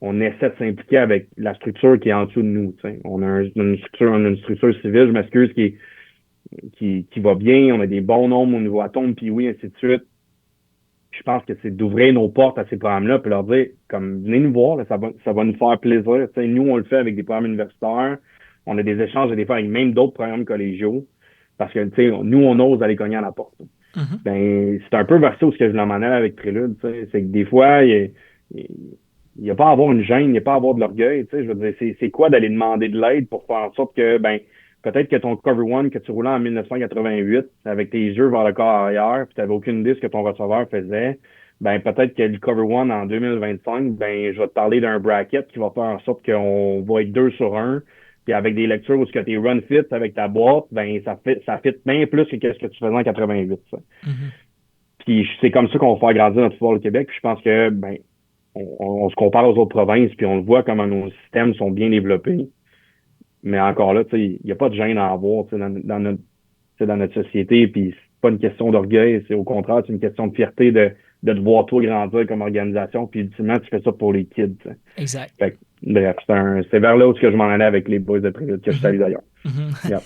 on essaie de s'impliquer avec la structure qui est en dessous de nous, tu sais. On a une structure civile, je m'excuse, qui va bien, on a des bons nombres au niveau atome, puis oui, ainsi de suite. Je pense que c'est d'ouvrir nos portes à ces programmes-là, puis leur dire, comme, venez nous voir, là, ça va nous faire plaisir. T'sais, nous, on le fait avec des programmes universitaires. On a des échanges des fois avec même d'autres programmes collégiaux. Parce que, nous, on ose aller cogner à la porte. C'est un peu vers ça où ce que je l'emmène avec Prélude. C'est que des fois, il n'y a pas à avoir une gêne, il n'y a pas à avoir de l'orgueil. Je veux dire, c'est quoi d'aller demander de l'aide pour faire en sorte que, peut-être que ton cover one que tu roulais en 1988 avec tes yeux vers le corps arrière, puis tu n'avais aucune idée de ce que ton receveur faisait, peut-être que le cover one en 2025, je vais te parler d'un bracket qui va faire en sorte qu'on va être 2 sur 1. Puis avec des lectures où ce que tes run fit avec ta boîte, ça fit bien plus que ce que tu faisais en 88. Ça. Puis c'est comme ça qu'on va faire grandir notre football au Québec. Puis je pense que on se compare aux autres provinces, puis on le voit comment nos systèmes sont bien développés. Mais encore là, il n'y a pas de gêne à avoir dans notre société. Puis c'est pas une question d'orgueil, c'est au contraire, c'est une question de fierté de te voir toi grandir comme organisation. Puis ultimement, tu fais ça pour les kids. T'sais. Exact. Fait que, bref, c'est vers là où je m'en allais avec les boys de Prélude, que je salue d'ailleurs. Yep.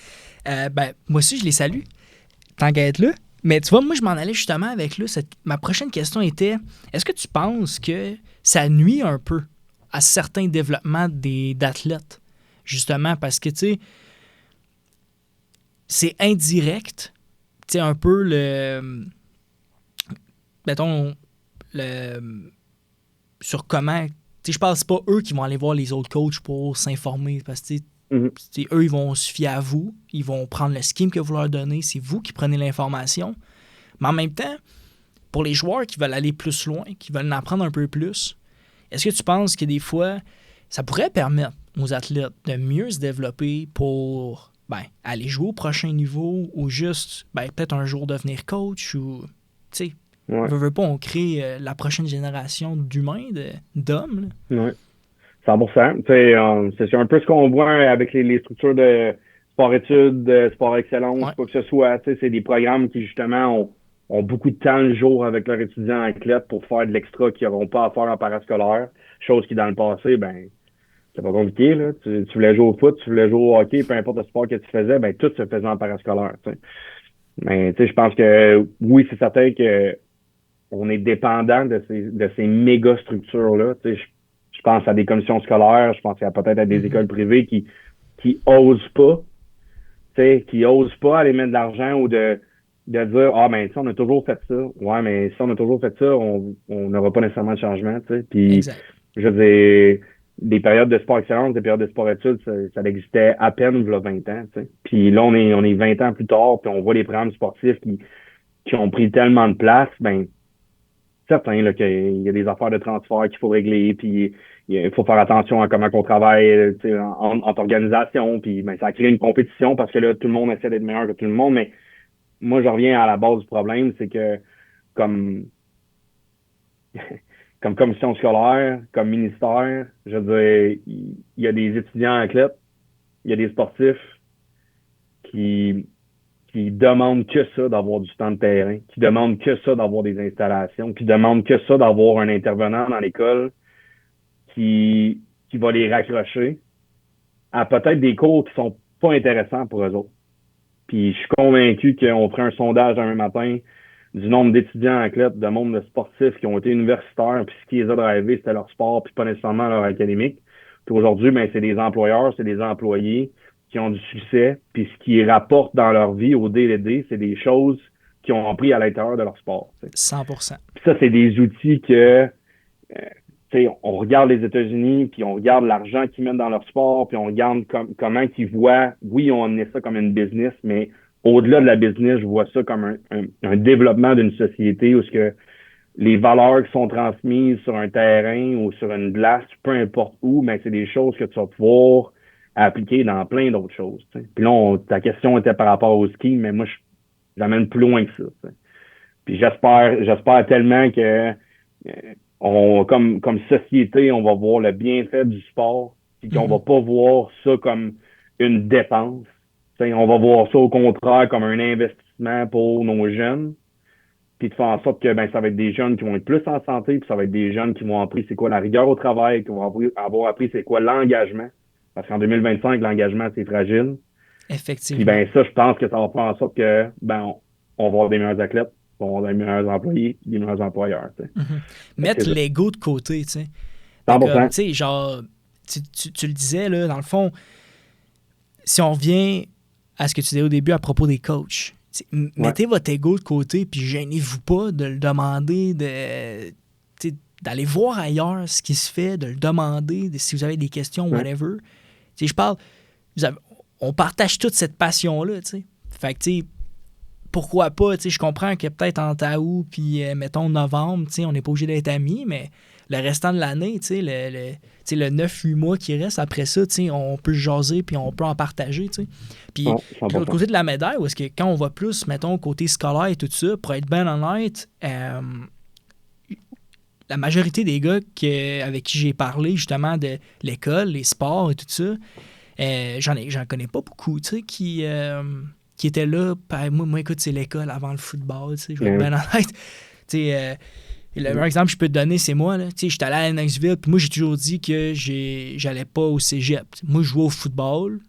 Moi aussi, je les salue. Tant qu'à être là. Mais tu vois, moi, je m'en allais justement avec là. Ma prochaine question était, est-ce que tu penses que ça nuit un peu à certains développements d'athlètes? Justement, parce que, tu sais, c'est indirect. Tu sais, un peu mettons, sur comment... Tu sais, je pense que c'est pas eux qui vont aller voir les autres coachs pour s'informer. Parce que, eux, ils vont se fier à vous. Ils vont prendre le scheme que vous leur donnez. C'est vous qui prenez l'information. Mais en même temps, pour les joueurs qui veulent aller plus loin, qui veulent en apprendre un peu plus, est-ce que tu penses que des fois, ça pourrait permettre aux athlètes de mieux se développer pour aller jouer au prochain niveau ou juste peut-être un jour devenir coach ou, tu sais, veut pas, on crée la prochaine génération d'humains, d'hommes. Oui, 100%. C'est un peu ce qu'on voit avec les structures de sport-études, de sport-excellence, quoi que ce soit. C'est des programmes qui, justement, ont beaucoup de temps le jour avec leurs étudiants athlètes pour faire de l'extra qu'ils n'auront pas à faire en parascolaire. Chose qui, dans le passé, c'est pas compliqué, là. Tu voulais jouer au foot, tu voulais jouer au hockey, peu importe le sport que tu faisais, tout se faisait en parascolaire, t'sais. Mais, je pense que, oui, c'est certain que on est dépendant de ces méga structures-là. Je pense à des commissions scolaires, je pense peut-être à des écoles privées qui osent pas, qui osent pas aller mettre de l'argent ou de dire, ça, on a toujours fait ça. Ouais, mais si on a toujours fait ça, on n'aura pas nécessairement de changement, Puis, je veux dire, des périodes de sport excellence, des périodes de sport études, ça existait à peine il y a 20 ans, Puis là, on est 20 ans plus tard, puis on voit les programmes sportifs qui ont pris tellement de place, certain là, qu'il y a des affaires de transfert qu'il faut régler, puis il faut faire attention à comment on travaille entre organisations, puis ça crée une compétition parce que là, tout le monde essaie d'être meilleur que tout le monde, mais moi, je reviens à la base du problème, c'est que comme commission scolaire, comme ministère, je veux dire, il y a des étudiants athlètes, il y a des sportifs qui demandent que ça d'avoir du temps de terrain, qui demandent que ça d'avoir des installations, qui demandent que ça d'avoir un intervenant dans l'école qui va les raccrocher à peut-être des cours qui sont pas intéressants pour eux autres. Puis je suis convaincu qu'on ferait un sondage un matin du nombre d'étudiants athlètes, de monde de sportifs qui ont été universitaires, puis ce qui les a drivés, c'était leur sport, puis pas nécessairement leur académique. Puis aujourd'hui, c'est des employeurs, c'est des employés qui ont du succès, puis ce qu'ils rapportent dans leur vie au DLD, c'est des choses qu'ils ont appris à l'intérieur de leur sport. 100%. Puis ça, c'est des outils que, on regarde les États-Unis, puis on regarde l'argent qu'ils mettent dans leur sport, puis on regarde comment ils voient, oui, on amené ça comme une business, mais au-delà de la business, je vois ça comme un développement d'une société où ce que les valeurs qui sont transmises sur un terrain ou sur une glace, peu importe où, c'est des choses que tu vas pouvoir appliquer dans plein d'autres choses. T'sais. Puis là, ta question était par rapport au ski, mais moi, j'amène plus loin que ça. T'sais. Puis j'espère tellement que comme société, on va voir le bienfait du sport, puis qu'on va pas voir ça comme une dépense. T'sais, on va voir ça au contraire comme un investissement pour nos jeunes, puis de faire en sorte que ça va être des jeunes qui vont être plus en santé, puis ça va être des jeunes qui vont avoir appris c'est quoi la rigueur au travail, qui vont avoir appris c'est quoi l'engagement. Parce qu'en 2025, l'engagement, c'est fragile. Effectivement. Puis ça, je pense que ça va faire en sorte que on va avoir des meilleurs athlètes, on va avoir des meilleurs employés, des meilleurs employeurs. Mettre l'ego de côté, tu sais. 100%. Tu sais, genre, tu le disais, là, dans le fond, si on revient à ce que tu disais au début à propos des coachs, mettez votre ego de côté, puis gênez-vous pas de le demander, d'aller voir ailleurs ce qui se fait, de le demander, si vous avez des questions, whatever. Tu sais, je parle, on partage toute cette passion-là, tu sais. Fait que, tu sais, pourquoi pas, tu sais, je comprends que peut-être en août, puis mettons novembre, tu sais, on n'est pas obligé d'être amis, mais le restant de l'année, tu sais, le 9-8 mois qui reste après ça, tu sais, on peut jaser, puis on peut en partager, tu sais. Puis, de l'autre côté de la médaille, où est-ce que quand on va plus, mettons, côté scolaire et tout ça, pour être bien honnête, la majorité des gars avec qui j'ai parlé, justement, de l'école, les sports et tout ça, j'en connais pas beaucoup, tu sais, qui étaient là. Moi, écoute, c'est l'école avant le football, tu sais, je vais être bien honnête. Tu sais, le meilleur exemple que je peux te donner, c'est moi, là. Tu sais, j'étais allé à Lennoxville, puis moi, j'ai toujours dit que j'allais pas au cégep. Moi, je jouais au football,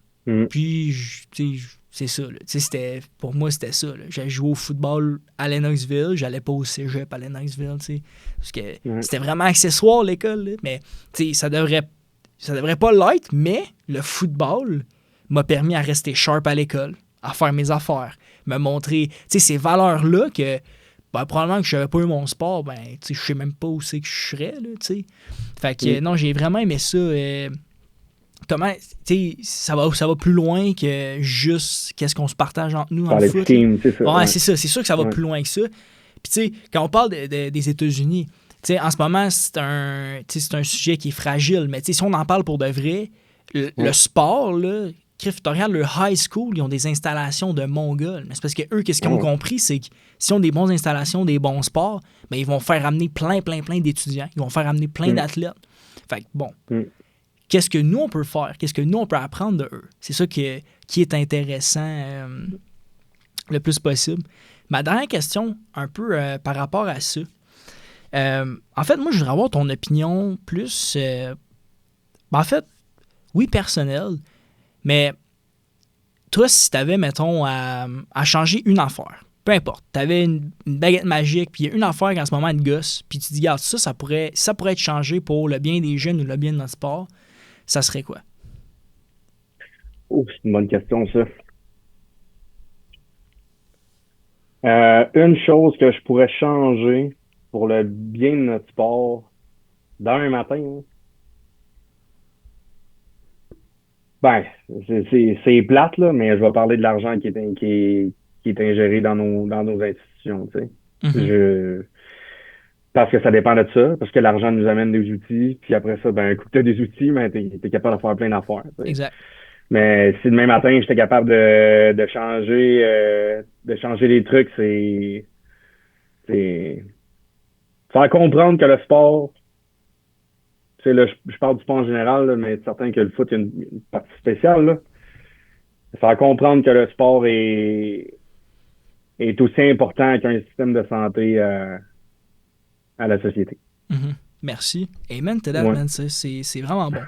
puis, tu sais, c'est ça, là. Tu sais, pour moi, c'était ça, là. J'ai joué au football à Lennoxville, j'allais pas au cégep à Lennoxville, tu sais. Parce que c'était vraiment accessoire, l'école, là. Mais, tu sais, ça devrait pas l'être, mais le football m'a permis à rester sharp à l'école, à faire mes affaires, me montrer, tu sais, ces valeurs-là que, probablement que je n'avais pas eu mon sport, tu sais, je sais même pas où c'est que je serais, là, tu sais. Fait que, non, j'ai vraiment aimé ça. Comment, tu sais, ça va plus loin que juste qu'est-ce qu'on se partage entre nous en foot. C'est ça. Ouais, c'est ça. C'est sûr que ça va plus loin que ça. Puis, tu sais, quand on parle des États-Unis, tu sais, en ce moment, c'est un sujet qui est fragile, mais tu sais, si on en parle pour de vrai, le sport, là, tu regardes le high school, ils ont des installations de mongols. Mais c'est parce que eux, qu'est-ce qu'ils ont compris, c'est que s'ils ont des bonnes installations, des bons sports, ben, ils vont faire amener plein d'étudiants. Ils vont faire amener plein d'athlètes. Fait que, bon, qu'est-ce que nous, on peut faire? Qu'est-ce que nous, on peut apprendre de eux? C'est ça qui est intéressant le plus possible. Ma dernière question, un peu par rapport à ça. En fait, moi, je voudrais avoir ton opinion plus... en fait, oui, personnelle, mais toi, si tu avais, mettons, à changer une affaire, peu importe, tu avais une baguette magique, puis il y a une affaire qu'en ce moment, elle te gosse, puis tu te dis, regarde, ça pourrait être changé pour le bien des jeunes ou le bien de notre sport, ça serait quoi? Oh, c'est une bonne question, ça. Une chose que je pourrais changer pour le bien de notre sport d'un matin, c'est plate, là, mais je vais parler de l'argent qui est ingéré dans nos institutions, tu sais. Parce que ça dépend de ça, parce que l'argent nous amène des outils, puis après ça, écoute, t'as des outils, mais t'es capable de faire plein d'affaires. Exact. Mais si demain matin, j'étais capable de changer les trucs, c'est faire comprendre que le sport, tu sais, là, je parle du sport en général, là, mais c'est certain que le foot, il y a une partie spéciale, là. Faire comprendre que le sport est aussi important qu'un système de santé à la société. Merci. Amen to that, man. C'est vraiment bon.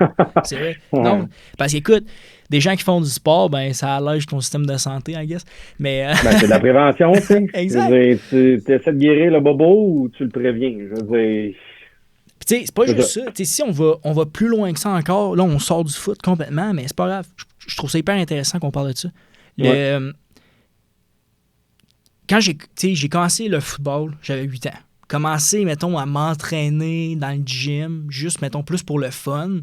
C'est vrai. Non, parce qu'écoute, des gens qui font du sport, ça allège ton système de santé, I guess. Mais c'est de la prévention, tu sais. Exact. Tu essaies de guérir le bobo ou tu le préviens? Je veux dire... Puis tu sais, c'est pas juste ça. Tu sais, si on va plus loin que ça encore, là, on sort du foot complètement, mais c'est pas grave. Je trouve ça hyper intéressant qu'on parle de ça. Quand j'ai commencé le football, j'avais 8 ans. Commencé, mettons, à m'entraîner dans le gym, juste, mettons, plus pour le fun,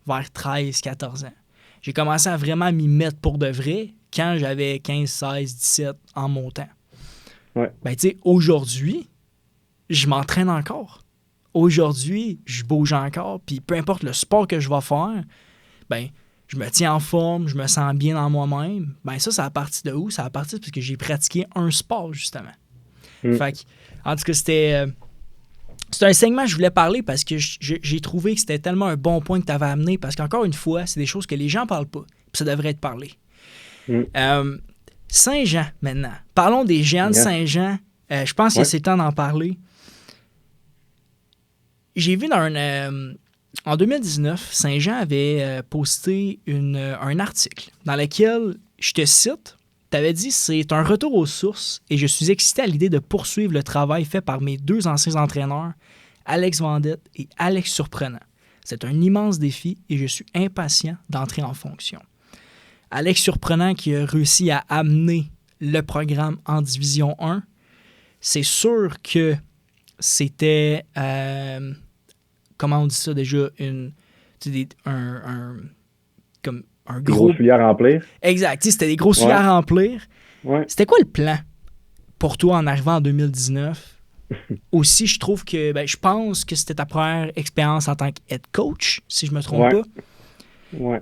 vers 13-14 ans. J'ai commencé à vraiment m'y mettre pour de vrai quand j'avais 15, 16, 17 en montant. Tu sais, aujourd'hui, je m'entraîne encore. Aujourd'hui, je bouge encore, puis peu importe le sport que je vais faire, je me tiens en forme, je me sens bien dans moi-même, ben ça a parti de où? Ça a parti parce que j'ai pratiqué un sport, justement. Fait que, en tout cas, c'était un segment que je voulais parler parce que j'ai trouvé que c'était tellement un bon point que tu avais amené parce qu'encore une fois, c'est des choses que les gens parlent pas, puis ça devrait être parlé. Saint-Jean, maintenant. Parlons des géants de Saint-Jean. Je pense que c'est le temps d'en parler. J'ai vu en 2019, Saint-Jean avait posté un article dans lequel, je te cite, tu avais dit « C'est un retour aux sources et je suis excité à l'idée de poursuivre le travail fait par mes 2 anciens entraîneurs, Alex Vendette et Alex Surprenant. C'est un immense défi et je suis impatient d'entrer en fonction. » Alex Surprenant qui a réussi à amener le programme en Division 1, c'est sûr que c'était, comment on dit ça déjà, comme un gros soulier à remplir. Exact, c'était des gros souliers à remplir. Ouais. C'était quoi le plan pour toi en arrivant en 2019? Aussi, je trouve que, je pense que c'était ta première expérience en tant que head coach, si je me trompe pas. Ouais.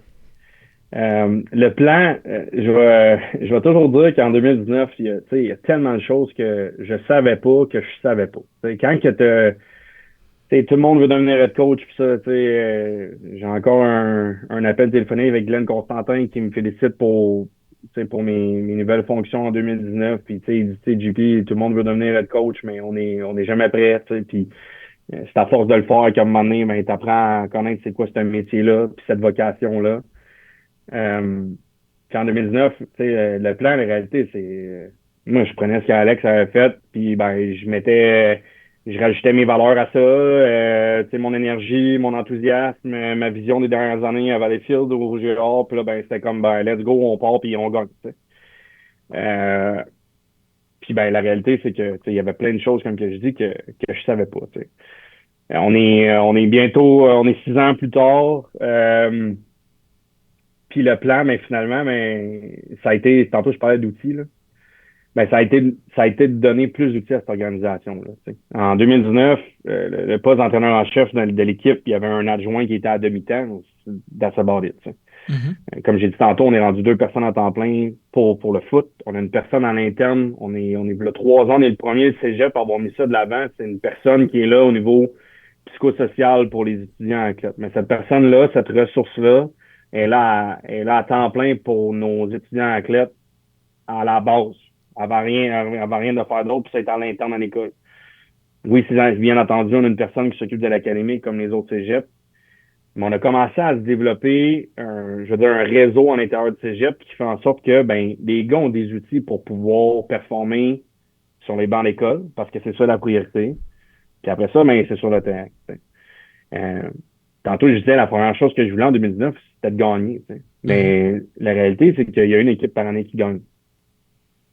Le plan, je vais toujours dire qu'en 2019, il y a tellement de choses que je savais pas que je savais pas. Quand que tout le monde veut devenir head coach, pis ça, j'ai encore un appel téléphonique avec Glenn Constantin qui me félicite pour mes nouvelles fonctions en 2019. Puis il dit, JP, tout le monde veut devenir head coach, mais on est jamais prêt. Puis c'est à force de le faire qu'à un moment donné, ben, t'apprends à connaître c'est quoi ce métier-là, puis cette vocation-là. Puis en 2019, le plan, la réalité, c'est moi, je prenais ce qu'Alex avait fait, puis ben je rajoutais mes valeurs à ça, mon énergie, mon enthousiasme, ma vision des dernières années à Valleyfield, au Rouge et Or, puis là, ben c'était comme let's go, on part puis on gagne. Puis ben la réalité, c'est que il y avait plein de choses, comme que je dis, que je savais pas. On est bientôt, on est 6 ans plus tard. Puis le plan, mais finalement, ça a été, tantôt je parlais d'outils, là. Ça a été de donner plus d'outils à cette organisation-là. En 2019, le poste d'entraîneur en chef de l'équipe, il y avait un adjoint qui était à demi-temps, that's about it. Comme j'ai dit tantôt, on est rendu 2 personnes à temps plein pour le foot. On a une personne à l'interne, on est là 3 ans, on est le premier cégep à avoir mis ça de l'avant. C'est une personne qui est là au niveau psychosocial pour les étudiants en club. Mais cette personne-là, cette ressource-là, elle est là à temps plein pour nos étudiants athlètes à la base. Elle va rien de faire d'autre, puis c'est à l'interne à l'école. Oui, bien entendu, on a une personne qui s'occupe de l'académie comme les autres cégeps, mais on a commencé à se développer un réseau à l'intérieur du cégep qui fait en sorte que les gars ont des outils pour pouvoir performer sur les bancs d'école, parce que c'est ça la priorité. Puis après ça, c'est sur le terrain. Tantôt, je disais, la première chose que je voulais en 2019, c'était de gagner. Mais la réalité, c'est qu'il y a une équipe par année qui gagne.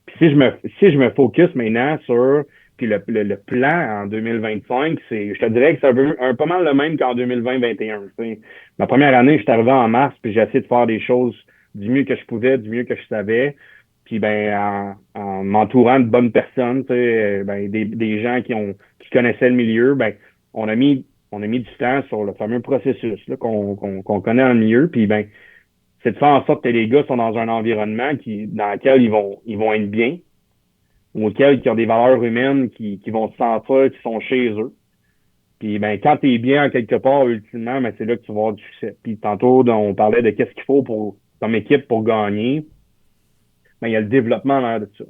Puis si je me focus maintenant sur puis le plan en 2025, je te dirais que c'est pas mal le même qu'en 2020-2021. Ma première année, je suis arrivé en mars, puis j'ai essayé de faire des choses du mieux que je pouvais, du mieux que je savais. Puis en m'entourant de bonnes personnes, des gens qui connaissaient le milieu, on a mis du temps sur le fameux processus là, qu'on connaît dans le milieu. Puis c'est de faire en sorte que les gars sont dans un environnement dans lequel ils vont être bien, ou auquel ils ont des valeurs humaines qui vont se sentir qu'ils sont chez eux. Puis quand tu es bien quelque part, ultimement, c'est là que tu vas avoir du succès. Puis tantôt, on parlait de qu'est-ce qu'il faut comme équipe pour gagner. Il y a le développement en l'air de ça.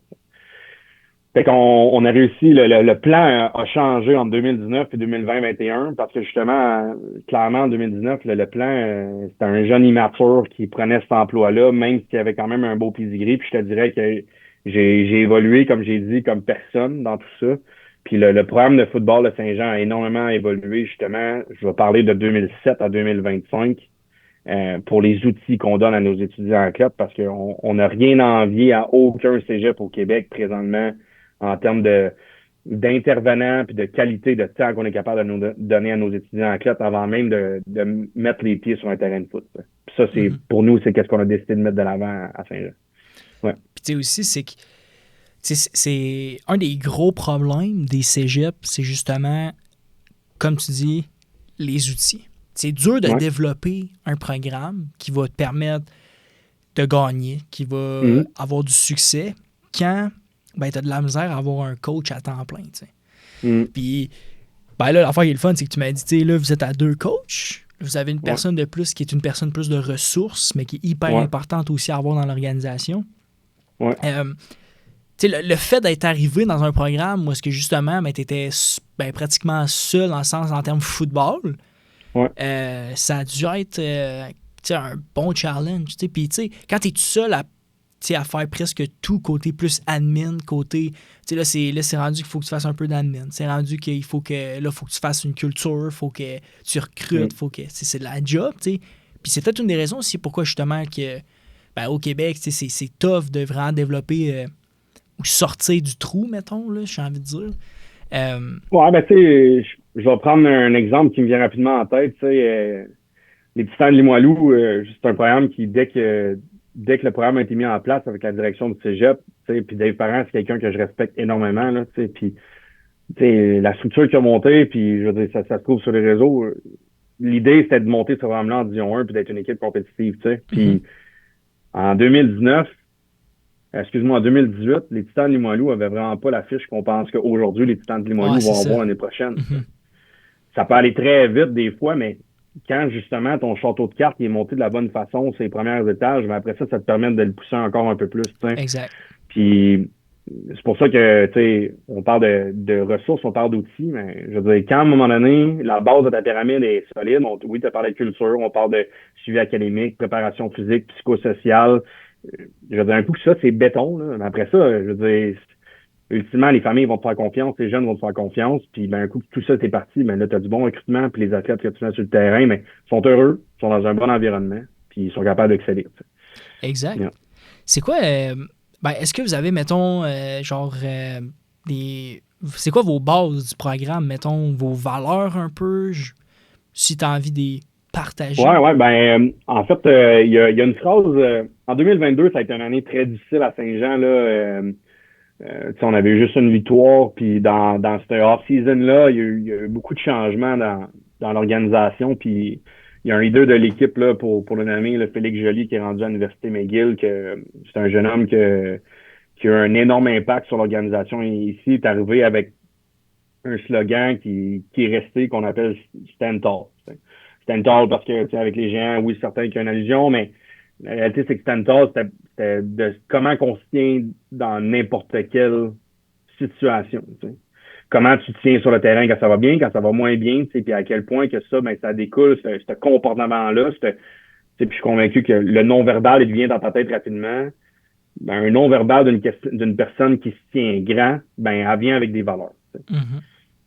Fait qu'on a réussi, le plan a changé entre 2019 et 2020-2021 parce que justement, clairement, en 2019, le plan, c'était un jeune immature qui prenait cet emploi-là, même s'il y avait quand même un beau pedigree. Puis je te dirais que j'ai évolué, comme j'ai dit, comme personne dans tout ça. Puis le programme de football de Saint-Jean a énormément évolué, justement. Je vais parler de 2007 à 2025 pour les outils qu'on donne à nos étudiants en club parce qu'on n'a rien à envier à aucun cégep au Québec présentement en termes d'intervenants puis de qualité de temps qu'on est capable de nous donner à nos étudiants en club avant même de mettre les pieds sur un terrain de foot. Puis ça, c'est pour nous, c'est qu'est-ce qu'on a décidé de mettre de l'avant à Saint-Jean. Ouais. Puis tu sais aussi, c'est que c'est un des gros problèmes des cégeps, c'est justement, comme tu dis, les outils. C'est dur de Ouais. développer un programme qui va te permettre de gagner, qui va avoir du succès quand ben, tu as de la misère à avoir un coach à temps plein. Tu sais. Puis ben là, l'affaire qui est le fun, c'est que tu m'as dit, tu sais, là, vous êtes à 2 coachs. Vous avez une personne de plus qui est une personne plus de ressources, mais qui est hyper importante aussi à avoir dans l'organisation. Ouais. Tu sais, le fait d'être arrivé dans un programme où est-ce que justement, ben, tu étais pratiquement seul en termes football, ça a dû être un bon challenge. Puis, tu sais, quand tu es tout seul à faire presque tout, côté plus admin, côté... Là, c'est rendu qu'il faut que tu fasses un peu d'admin. C'est rendu qu'il faut que... Là, faut que tu fasses une culture, faut que tu recrutes, faut que... C'est de la job, tu sais. Puis c'est peut-être une des raisons aussi pourquoi, justement, que au Québec, c'est tough de vraiment développer ou sortir du trou, mettons, là, j'ai envie de dire. Ouais, ben, tu sais, je vais prendre un exemple qui me vient rapidement en tête, tu sais... les Titans de Limoilou, c'est un programme qui, dès que le programme a été mis en place avec la direction du cégep, puis Dave Parent, c'est quelqu'un que je respecte énormément, là, puis la structure qui a monté, puis je veux dire, ça se trouve sur les réseaux. L'idée, c'était de monter ce programme-là en Division 1 puis d'être une équipe compétitive, tu sais. Puis en 2018, les Titans de Limoilou avaient vraiment pas la fiche qu'on pense qu'aujourd'hui, les Titans de Limoilou vont avoir l'année prochaine. Ça peut aller très vite des fois, mais quand justement ton château de cartes est monté de la bonne façon sur les premiers étages, mais après ça te permet de le pousser encore un peu plus. T'sais. Exact. Puis c'est pour ça que, tu sais, on parle de ressources, on parle d'outils, mais je veux dire, quand à un moment donné, la base de ta pyramide est solide, oui, tu as parlé de culture, on parle de suivi académique, préparation physique, psychosociale. Je veux dire, un coup que ça, c'est béton, là. Mais après ça, je veux dire, ultimement, les familles vont te faire confiance, les jeunes vont te faire confiance, puis ben, un coup que tout ça, t'es parti, ben là, tu as du bon recrutement, puis les athlètes que tu mets sur le terrain, mais sont heureux, sont dans un bon environnement, puis ils sont capables d'exceller. T'sais. Exact. Yeah. C'est quoi, est-ce que vous avez, mettons, c'est quoi vos bases du programme, mettons, vos valeurs un peu, si tu as envie de les partager? Ouais, en fait, il y a une phrase, en 2022, ça a été une année très difficile à Saint-Jean, là, on avait eu juste une victoire, puis dans cette off-season-là, il y a eu beaucoup de changements dans l'organisation, puis il y a un leader de l'équipe là pour le nommer, le Félix Joly, qui est rendu à l'Université McGill, que c'est un jeune homme qui a eu un énorme impact sur l'organisation ici. Il est arrivé avec un slogan qui est resté, qu'on appelle Stand Tall. Stand Tall parce que avec les géants, oui, certains qui ont une allusion, mais la réalité, c'est que Stand Tall, c'était de comment on se tient dans n'importe quelle situation. T'sais. Comment tu te tiens sur le terrain quand ça va bien, quand ça va moins bien, puis à quel point que ça, ben, ça découle, ce comportement-là. Puis je suis convaincu que le non-verbal, il vient dans ta tête rapidement. Ben, un non-verbal d'une personne qui se tient grand, ben, elle vient avec des valeurs.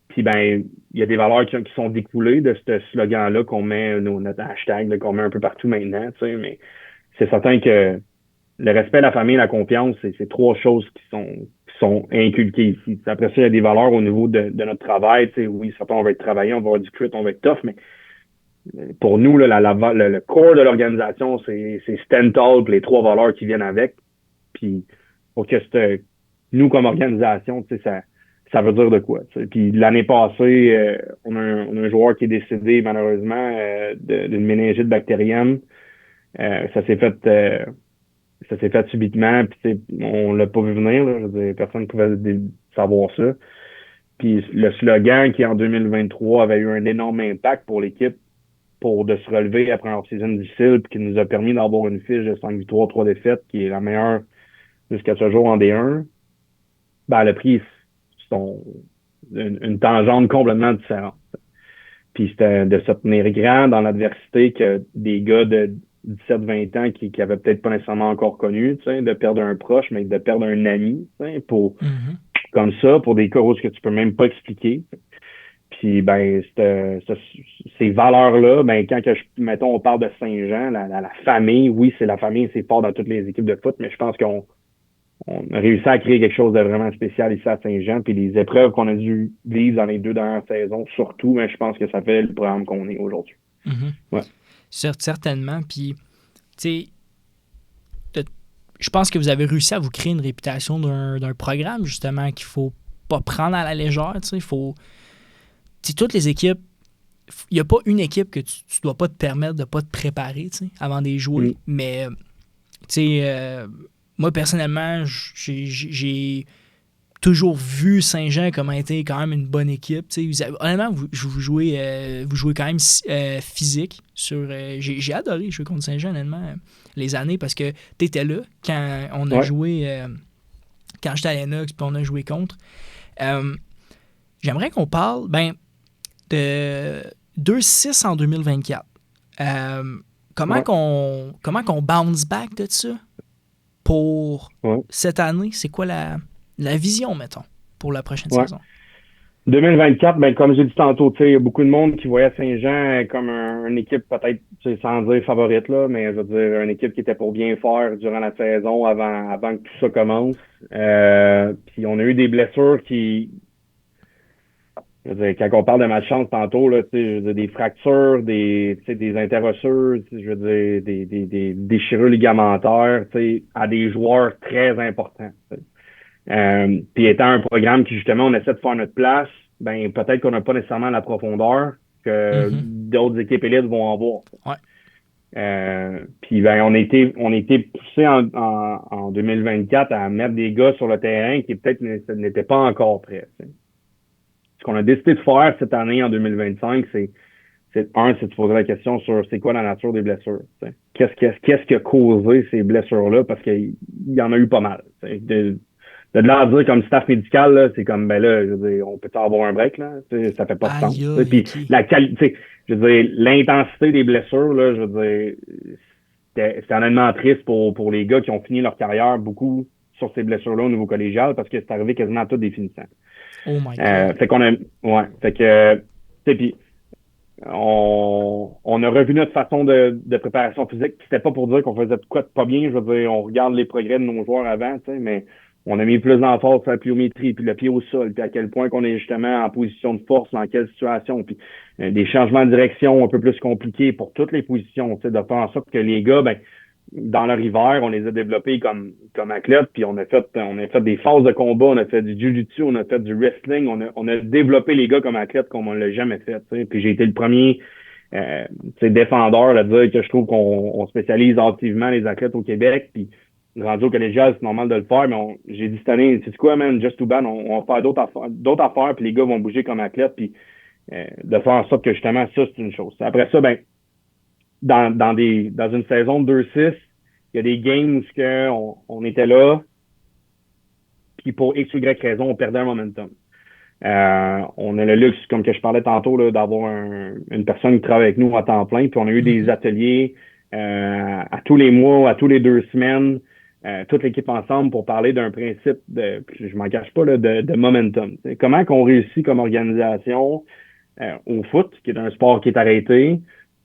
Puis ben, il y a des valeurs qui sont découlées de ce slogan-là qu'on met, notre hashtag, là, qu'on met un peu partout maintenant, mais c'est certain que le respect, la famille, la confiance, c'est 3 choses qui sont inculquées ici. Après ça, il y a des valeurs au niveau de notre travail. Oui, certain, on va être travaillé, on va avoir du crit, on va être tough, mais pour nous, là, le core de l'organisation, c'est stand tall, les 3 valeurs qui viennent avec. Puis pour que nous, comme organisation, ça veut dire de quoi. T'sais. Puis l'année passée, on a un joueur qui est décédé, malheureusement, d'une méningite bactérienne. Ça s'est fait subitement, puis on l'a pas vu venir. Là, je veux dire, personne ne pouvait savoir ça. Puis le slogan qui, en 2023, avait eu un énorme impact pour l'équipe de se relever après un off-season difficile, puis qui nous a permis d'avoir une fiche de 5 victoires, 3 défaites, qui est la meilleure jusqu'à ce jour en D1, ben, elle a pris une tangente complètement différente. Puis c'était de se tenir grand dans l'adversité que des gars de 17-20 ans qui avaient peut-être pas nécessairement encore connu, de perdre un proche, mais de perdre un ami, comme ça, pour des causes que tu peux même pas expliquer. Puis ben ces valeurs-là, ben quand mettons on parle de Saint-Jean, la famille, oui, c'est la famille, c'est fort dans toutes les équipes de foot, mais je pense qu'on a réussi à créer quelque chose de vraiment spécial ici à Saint-Jean. Puis les épreuves qu'on a dû vivre dans les 2 dernières saisons, surtout, mais je pense que ça fait le programme qu'on est aujourd'hui. Ouais. Certainement. Puis, tu sais, je pense que vous avez réussi à vous créer une réputation d'un programme, justement, qu'il faut pas prendre à la légère. Tu sais, toutes les équipes il n'y a pas une équipe que tu ne dois pas te permettre de ne pas te préparer avant de les jouer. Mais, moi, personnellement, j'ai toujours vu Saint-Jean comme été quand même une bonne équipe. Honnêtement, vous jouez quand même physique. J'ai adoré jouer contre Saint-Jean, honnêtement, les années, parce que tu étais là quand on a joué, quand j'étais à Lennox, puis on a joué contre. J'aimerais qu'on parle de 2-6 en 2024. Comment qu'on bounce back de ça pour cette année? C'est quoi la vision, mettons, pour la prochaine saison? 2024, comme j'ai dit tantôt, il y a beaucoup de monde qui voyait Saint-Jean comme une équipe peut-être, sans dire favorite, là, mais je veux dire, une équipe qui était pour bien faire durant la saison avant que tout ça commence. Puis on a eu des blessures qui... Je veux dire, quand on parle de malchance tantôt, là, je veux dire, des fractures, des interosseuses, je veux dire, des déchirures ligamentaires, à des joueurs très importants. Puis étant un programme qui, justement, on essaie de faire notre place, peut-être qu'on n'a pas nécessairement la profondeur que d'autres équipes élites vont avoir. Puis on a été poussé en 2024 à mettre des gars sur le terrain qui peut-être n'étaient pas encore prêts. Ce qu'on a décidé de faire cette année en 2025, c'est de poser la question sur c'est quoi la nature des blessures. Qu'est-ce qui a causé ces blessures-là? Parce qu'il y en a eu pas mal. De là à dire comme staff médical, là, c'est comme là, je veux dire, on peut avoir un break, là. Ça fait pas de sens. Puis la qualité, je veux dire, l'intensité des blessures, là, je veux dire, c'était honnêtement triste pour les gars qui ont fini leur carrière beaucoup sur ces blessures-là au niveau collégial parce que c'est arrivé quasiment à tous des finissants. Oh my God. Fait qu'on a, fait que, puis on a revu notre façon de préparation physique. C'était pas pour dire qu'on faisait de quoi de pas bien. Je veux dire, on regarde les progrès de nos joueurs avant, mais on a mis plus d'emphase sur la pliométrie, puis le pied au sol, puis à quel point qu'on est justement en position de force, dans quelle situation, puis des changements de direction un peu plus compliqués pour toutes les positions, de faire en sorte que les gars, dans leur hiver, on les a développés comme athlètes, puis on a fait des phases de combat, on a fait du jiu-jitsu, on a fait du wrestling, on a développé les gars comme athlètes comme on l'a jamais fait. Puis j'ai été le premier défendeur à dire que je trouve qu'on spécialise activement les athlètes au Québec, puis rendu au collégial, c'est normal de le faire, mais j'ai dit cette année, c'est quoi, man, just too bad, on va faire d'autres affaires, puis les gars vont bouger comme athlètes, puis de faire en sorte que justement, ça, c'est une chose. Après ça, dans une saison de 2-6, il y a des games où on était là, puis pour X ou Y raison, on perdait un momentum. On a le luxe, comme que je parlais tantôt, là, d'avoir une personne qui travaille avec nous à temps plein, puis on a eu des ateliers à tous les mois, à tous les 2 semaines, toute l'équipe ensemble pour parler d'un principe je m'en cache pas, là, de momentum. T'sais. Comment qu'on réussit comme organisation au foot, qui est un sport qui est arrêté,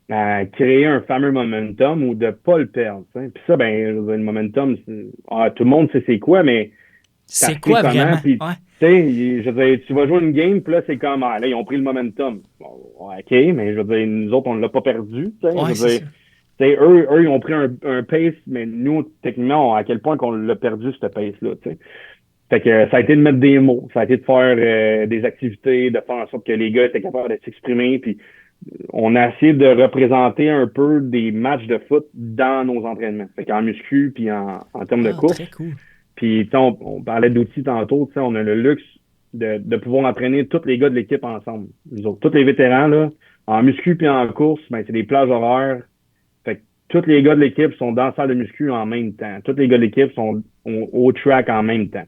à créer un fameux momentum ou de pas le perdre. T'sais. Puis ça, le momentum, tout le monde sait c'est quoi, mais c'est quoi vraiment? Puis, je veux dire, tu vas jouer une game, puis là, c'est comme, là, ils ont pris le momentum. Bon, OK, mais je veux dire, nous autres, on ne l'a pas perdu. Je veux dire, eux, ils ont pris un pace, mais nous, techniquement, à quel point qu'on l'a perdu, ce pace-là. T'sais. Fait que ça a été de mettre des mots, ça a été de faire des activités, de faire en sorte que les gars étaient capables de s'exprimer, puis on a essayé de représenter un peu des matchs de foot dans nos entraînements. Fait qu'en muscu, puis en termes de course. Très cool. Puis on parlait d'outils tantôt, on a le luxe de pouvoir entraîner tous les gars de l'équipe ensemble. Nous autres, tous les vétérans, là, en muscu puis en course, c'est des plages horaires. Fait que tous les gars de l'équipe sont dans la salle de muscu en même temps. Tous les gars de l'équipe sont au track en même temps.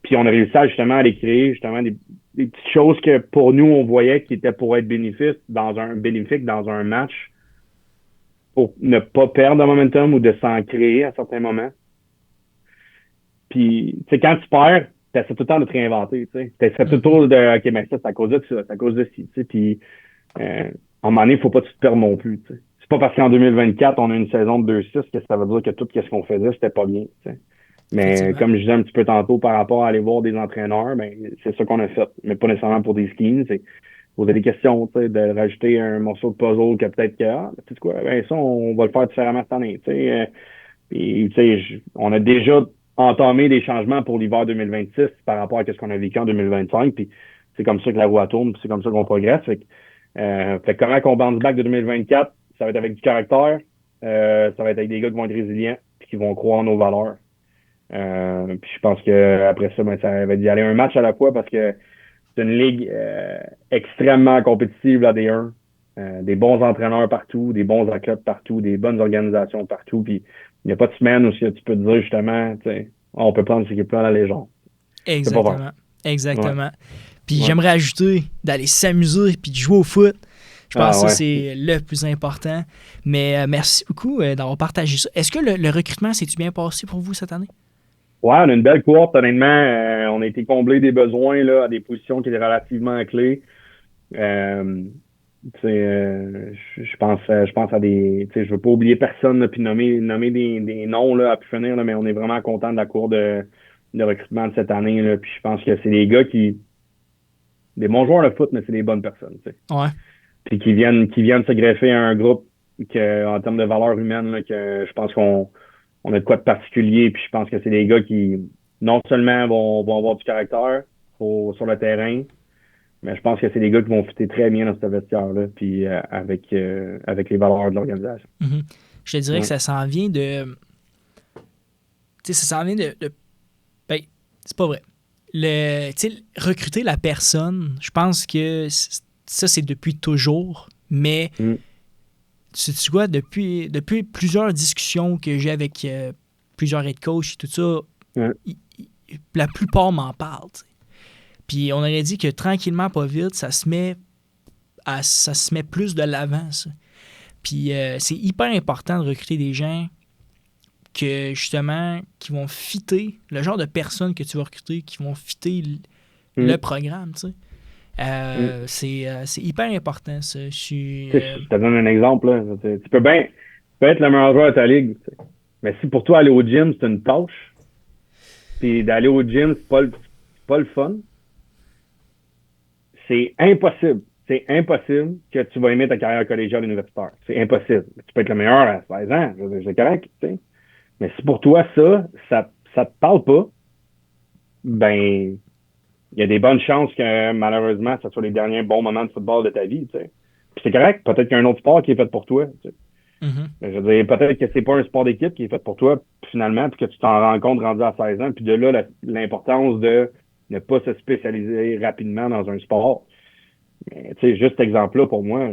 Puis on a réussi justement à les créer, justement, des petites choses que pour nous, on voyait qui étaient pour être bénéfiques dans un match pour ne pas perdre de momentum ou de s'en créer à certains moments. Puis, tu sais, quand tu perds, t'essaies tout le temps de te réinventer, tu sais. T'essaies tout le temps de, OK, mais ça, c'est à cause de ça, c'est à cause de ci, tu sais. Puis, à un moment donné, il faut pas que tu te perdes non plus, tu sais. C'est pas parce qu'en 2024, on a une saison de 2-6 que ça veut dire que tout ce qu'on faisait, c'était pas bien, tu sais. Mais comme je disais un petit peu tantôt par rapport à aller voir des entraîneurs, c'est ça qu'on a fait. Mais pas nécessairement pour des skins, c'est poser des questions, tu sais, de rajouter un morceau de puzzle que peut-être que, tu sais quoi, ça, on va le faire différemment cette année, tu sais. Puis, tu sais, on a déjà entamé des changements pour l'hiver 2026 par rapport à ce qu'on a vécu en 2025, puis c'est comme ça que la roue tourne, puis c'est comme ça qu'on progresse. Fait que, Fait que comment qu'on bounce back de 2024, ça va être avec du caractère, ça va être avec des gars qui vont être résilients puis qui vont croire en nos valeurs. Puis je pense que après ça, ben, ça va d'y aller un match à la fois parce que c'est une ligue extrêmement compétitive, la D1. Des bons entraîneurs partout, des bons athlètes partout, des bonnes organisations partout. Puis il n'y a pas de semaine où tu peux te dire justement, on peut prendre cette équipe-là à la légende. Exactement. Exactement. Ouais. Puis j'aimerais ajouter d'aller s'amuser puis de jouer au foot. Je pense que ça, ouais. c'est le plus important. Mais merci beaucoup d'avoir partagé ça. Est-ce que le recrutement s'est-tu bien passé pour vous cette année? Ouais, on a une belle cohorte, honnêtement. On a été comblé des besoins là, à des positions qui étaient relativement clés. Je pense à des. Je veux pas oublier personne puis nommer des noms là, à pu finir, là, mais on est vraiment content de la cour de recrutement de cette année. Là, puis je pense que c'est des gars des bons joueurs de foot, mais c'est des bonnes personnes. T'sais. Ouais. Puis qui viennent se greffer à un groupe en termes de valeurs humaines, là, que je pense qu'on a de quoi de particulier. Puis je pense que c'est des gars qui non seulement vont avoir du caractère sur le terrain, mais je pense que c'est des gars qui vont fitter très bien dans ce vestiaire-là, puis avec les valeurs de l'organisation. Mm-hmm. Je te dirais que ça s'en vient de. Tu sais, ça s'en vient de. Ben, c'est pas vrai. Recruter la personne, je pense que ça, c'est depuis toujours, mais tu vois, depuis plusieurs discussions que j'ai avec plusieurs head coachs et tout ça, la plupart m'en parlent. T'sais. Puis on aurait dit que tranquillement, pas vite, ça se met plus de l'avant, ça. Puis c'est hyper important de recruter des gens que justement, qui vont fitter, le genre de personnes que tu vas recruter, qui vont fitter le programme, tu sais. C'est hyper important, ça. Je te donne un exemple, là. Tu peux être le meilleur joueur de ta ligue, t'sais. Mais si pour toi, aller au gym, c'est une tâche, puis d'aller au gym, c'est pas le fun, c'est impossible. C'est impossible que tu vas aimer ta carrière collégiale universitaire. C'est impossible. Tu peux être le meilleur à 16 ans, c'est correct, tu sais. Mais si pour toi, ça te parle pas, ben, il y a des bonnes chances que, malheureusement, ce soit les derniers bons moments de football de ta vie, tu sais. Puis c'est correct, peut-être qu'il y a un autre sport qui est fait pour toi, tu sais. Je veux dire, peut-être que c'est pas un sport d'équipe qui est fait pour toi, finalement, puis que tu t'en rends compte rendu à 16 ans, puis de là, l'importance de ne pas se spécialiser rapidement dans un sport. Mais, tu sais, juste cet exemple-là, pour moi,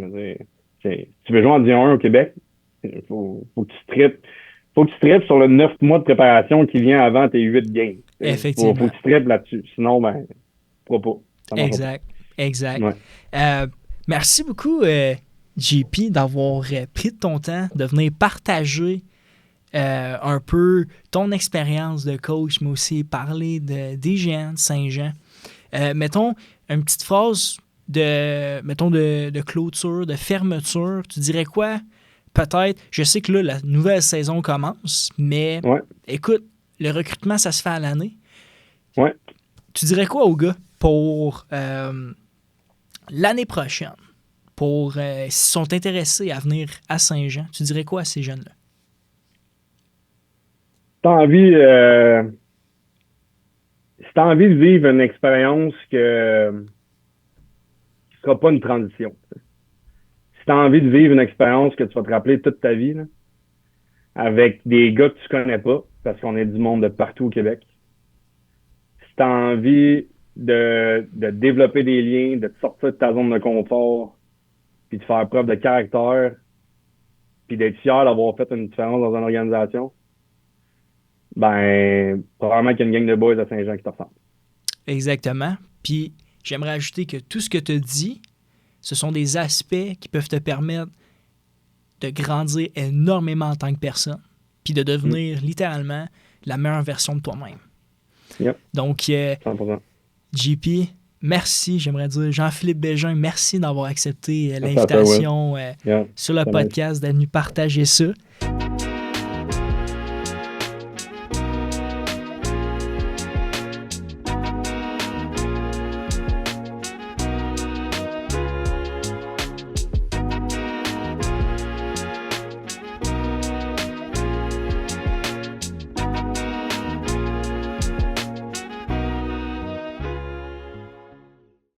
tu veux jouer en Division 1 au Québec, faut que tu tripes sur le 9 mois de préparation qui vient avant tes 8 games. Effectivement. Faut que tu tripes là-dessus. Sinon, ben, pas. Exact. Ouais. Merci beaucoup, JP, d'avoir pris de ton temps, de venir partager un peu ton expérience de coach, mais aussi parler des Géants de Saint-Jean. Mettons une petite phrase de clôture, de fermeture. Tu dirais quoi? Peut-être, je sais que là, la nouvelle saison commence, mais écoute, le recrutement, ça se fait à l'année. Ouais. Tu dirais quoi aux gars pour l'année prochaine? Pour s'ils sont intéressés à venir à Saint-Jean, tu dirais quoi à ces jeunes-là? Si t'as envie de vivre une expérience qui sera pas une transition. Si t'as envie de vivre une expérience que tu vas te rappeler toute ta vie, là, avec des gars que tu connais pas, parce qu'on est du monde de partout au Québec. Si t'as envie de développer des liens, de te sortir de ta zone de confort, puis de faire preuve de caractère, puis d'être fier d'avoir fait une différence dans une organisation, ben, probablement qu'il y a une gang de boys à Saint-Jean qui te ressemble. Exactement. Puis, j'aimerais ajouter que tout ce que tu as dit, ce sont des aspects qui peuvent te permettre de grandir énormément en tant que personne, puis de devenir littéralement la meilleure version de toi-même. Yep. Donc, 100%. JP, merci. J'aimerais dire Jean-Philippe Bégin, merci d'avoir accepté l'invitation sur le podcast, d'être venu partager ça.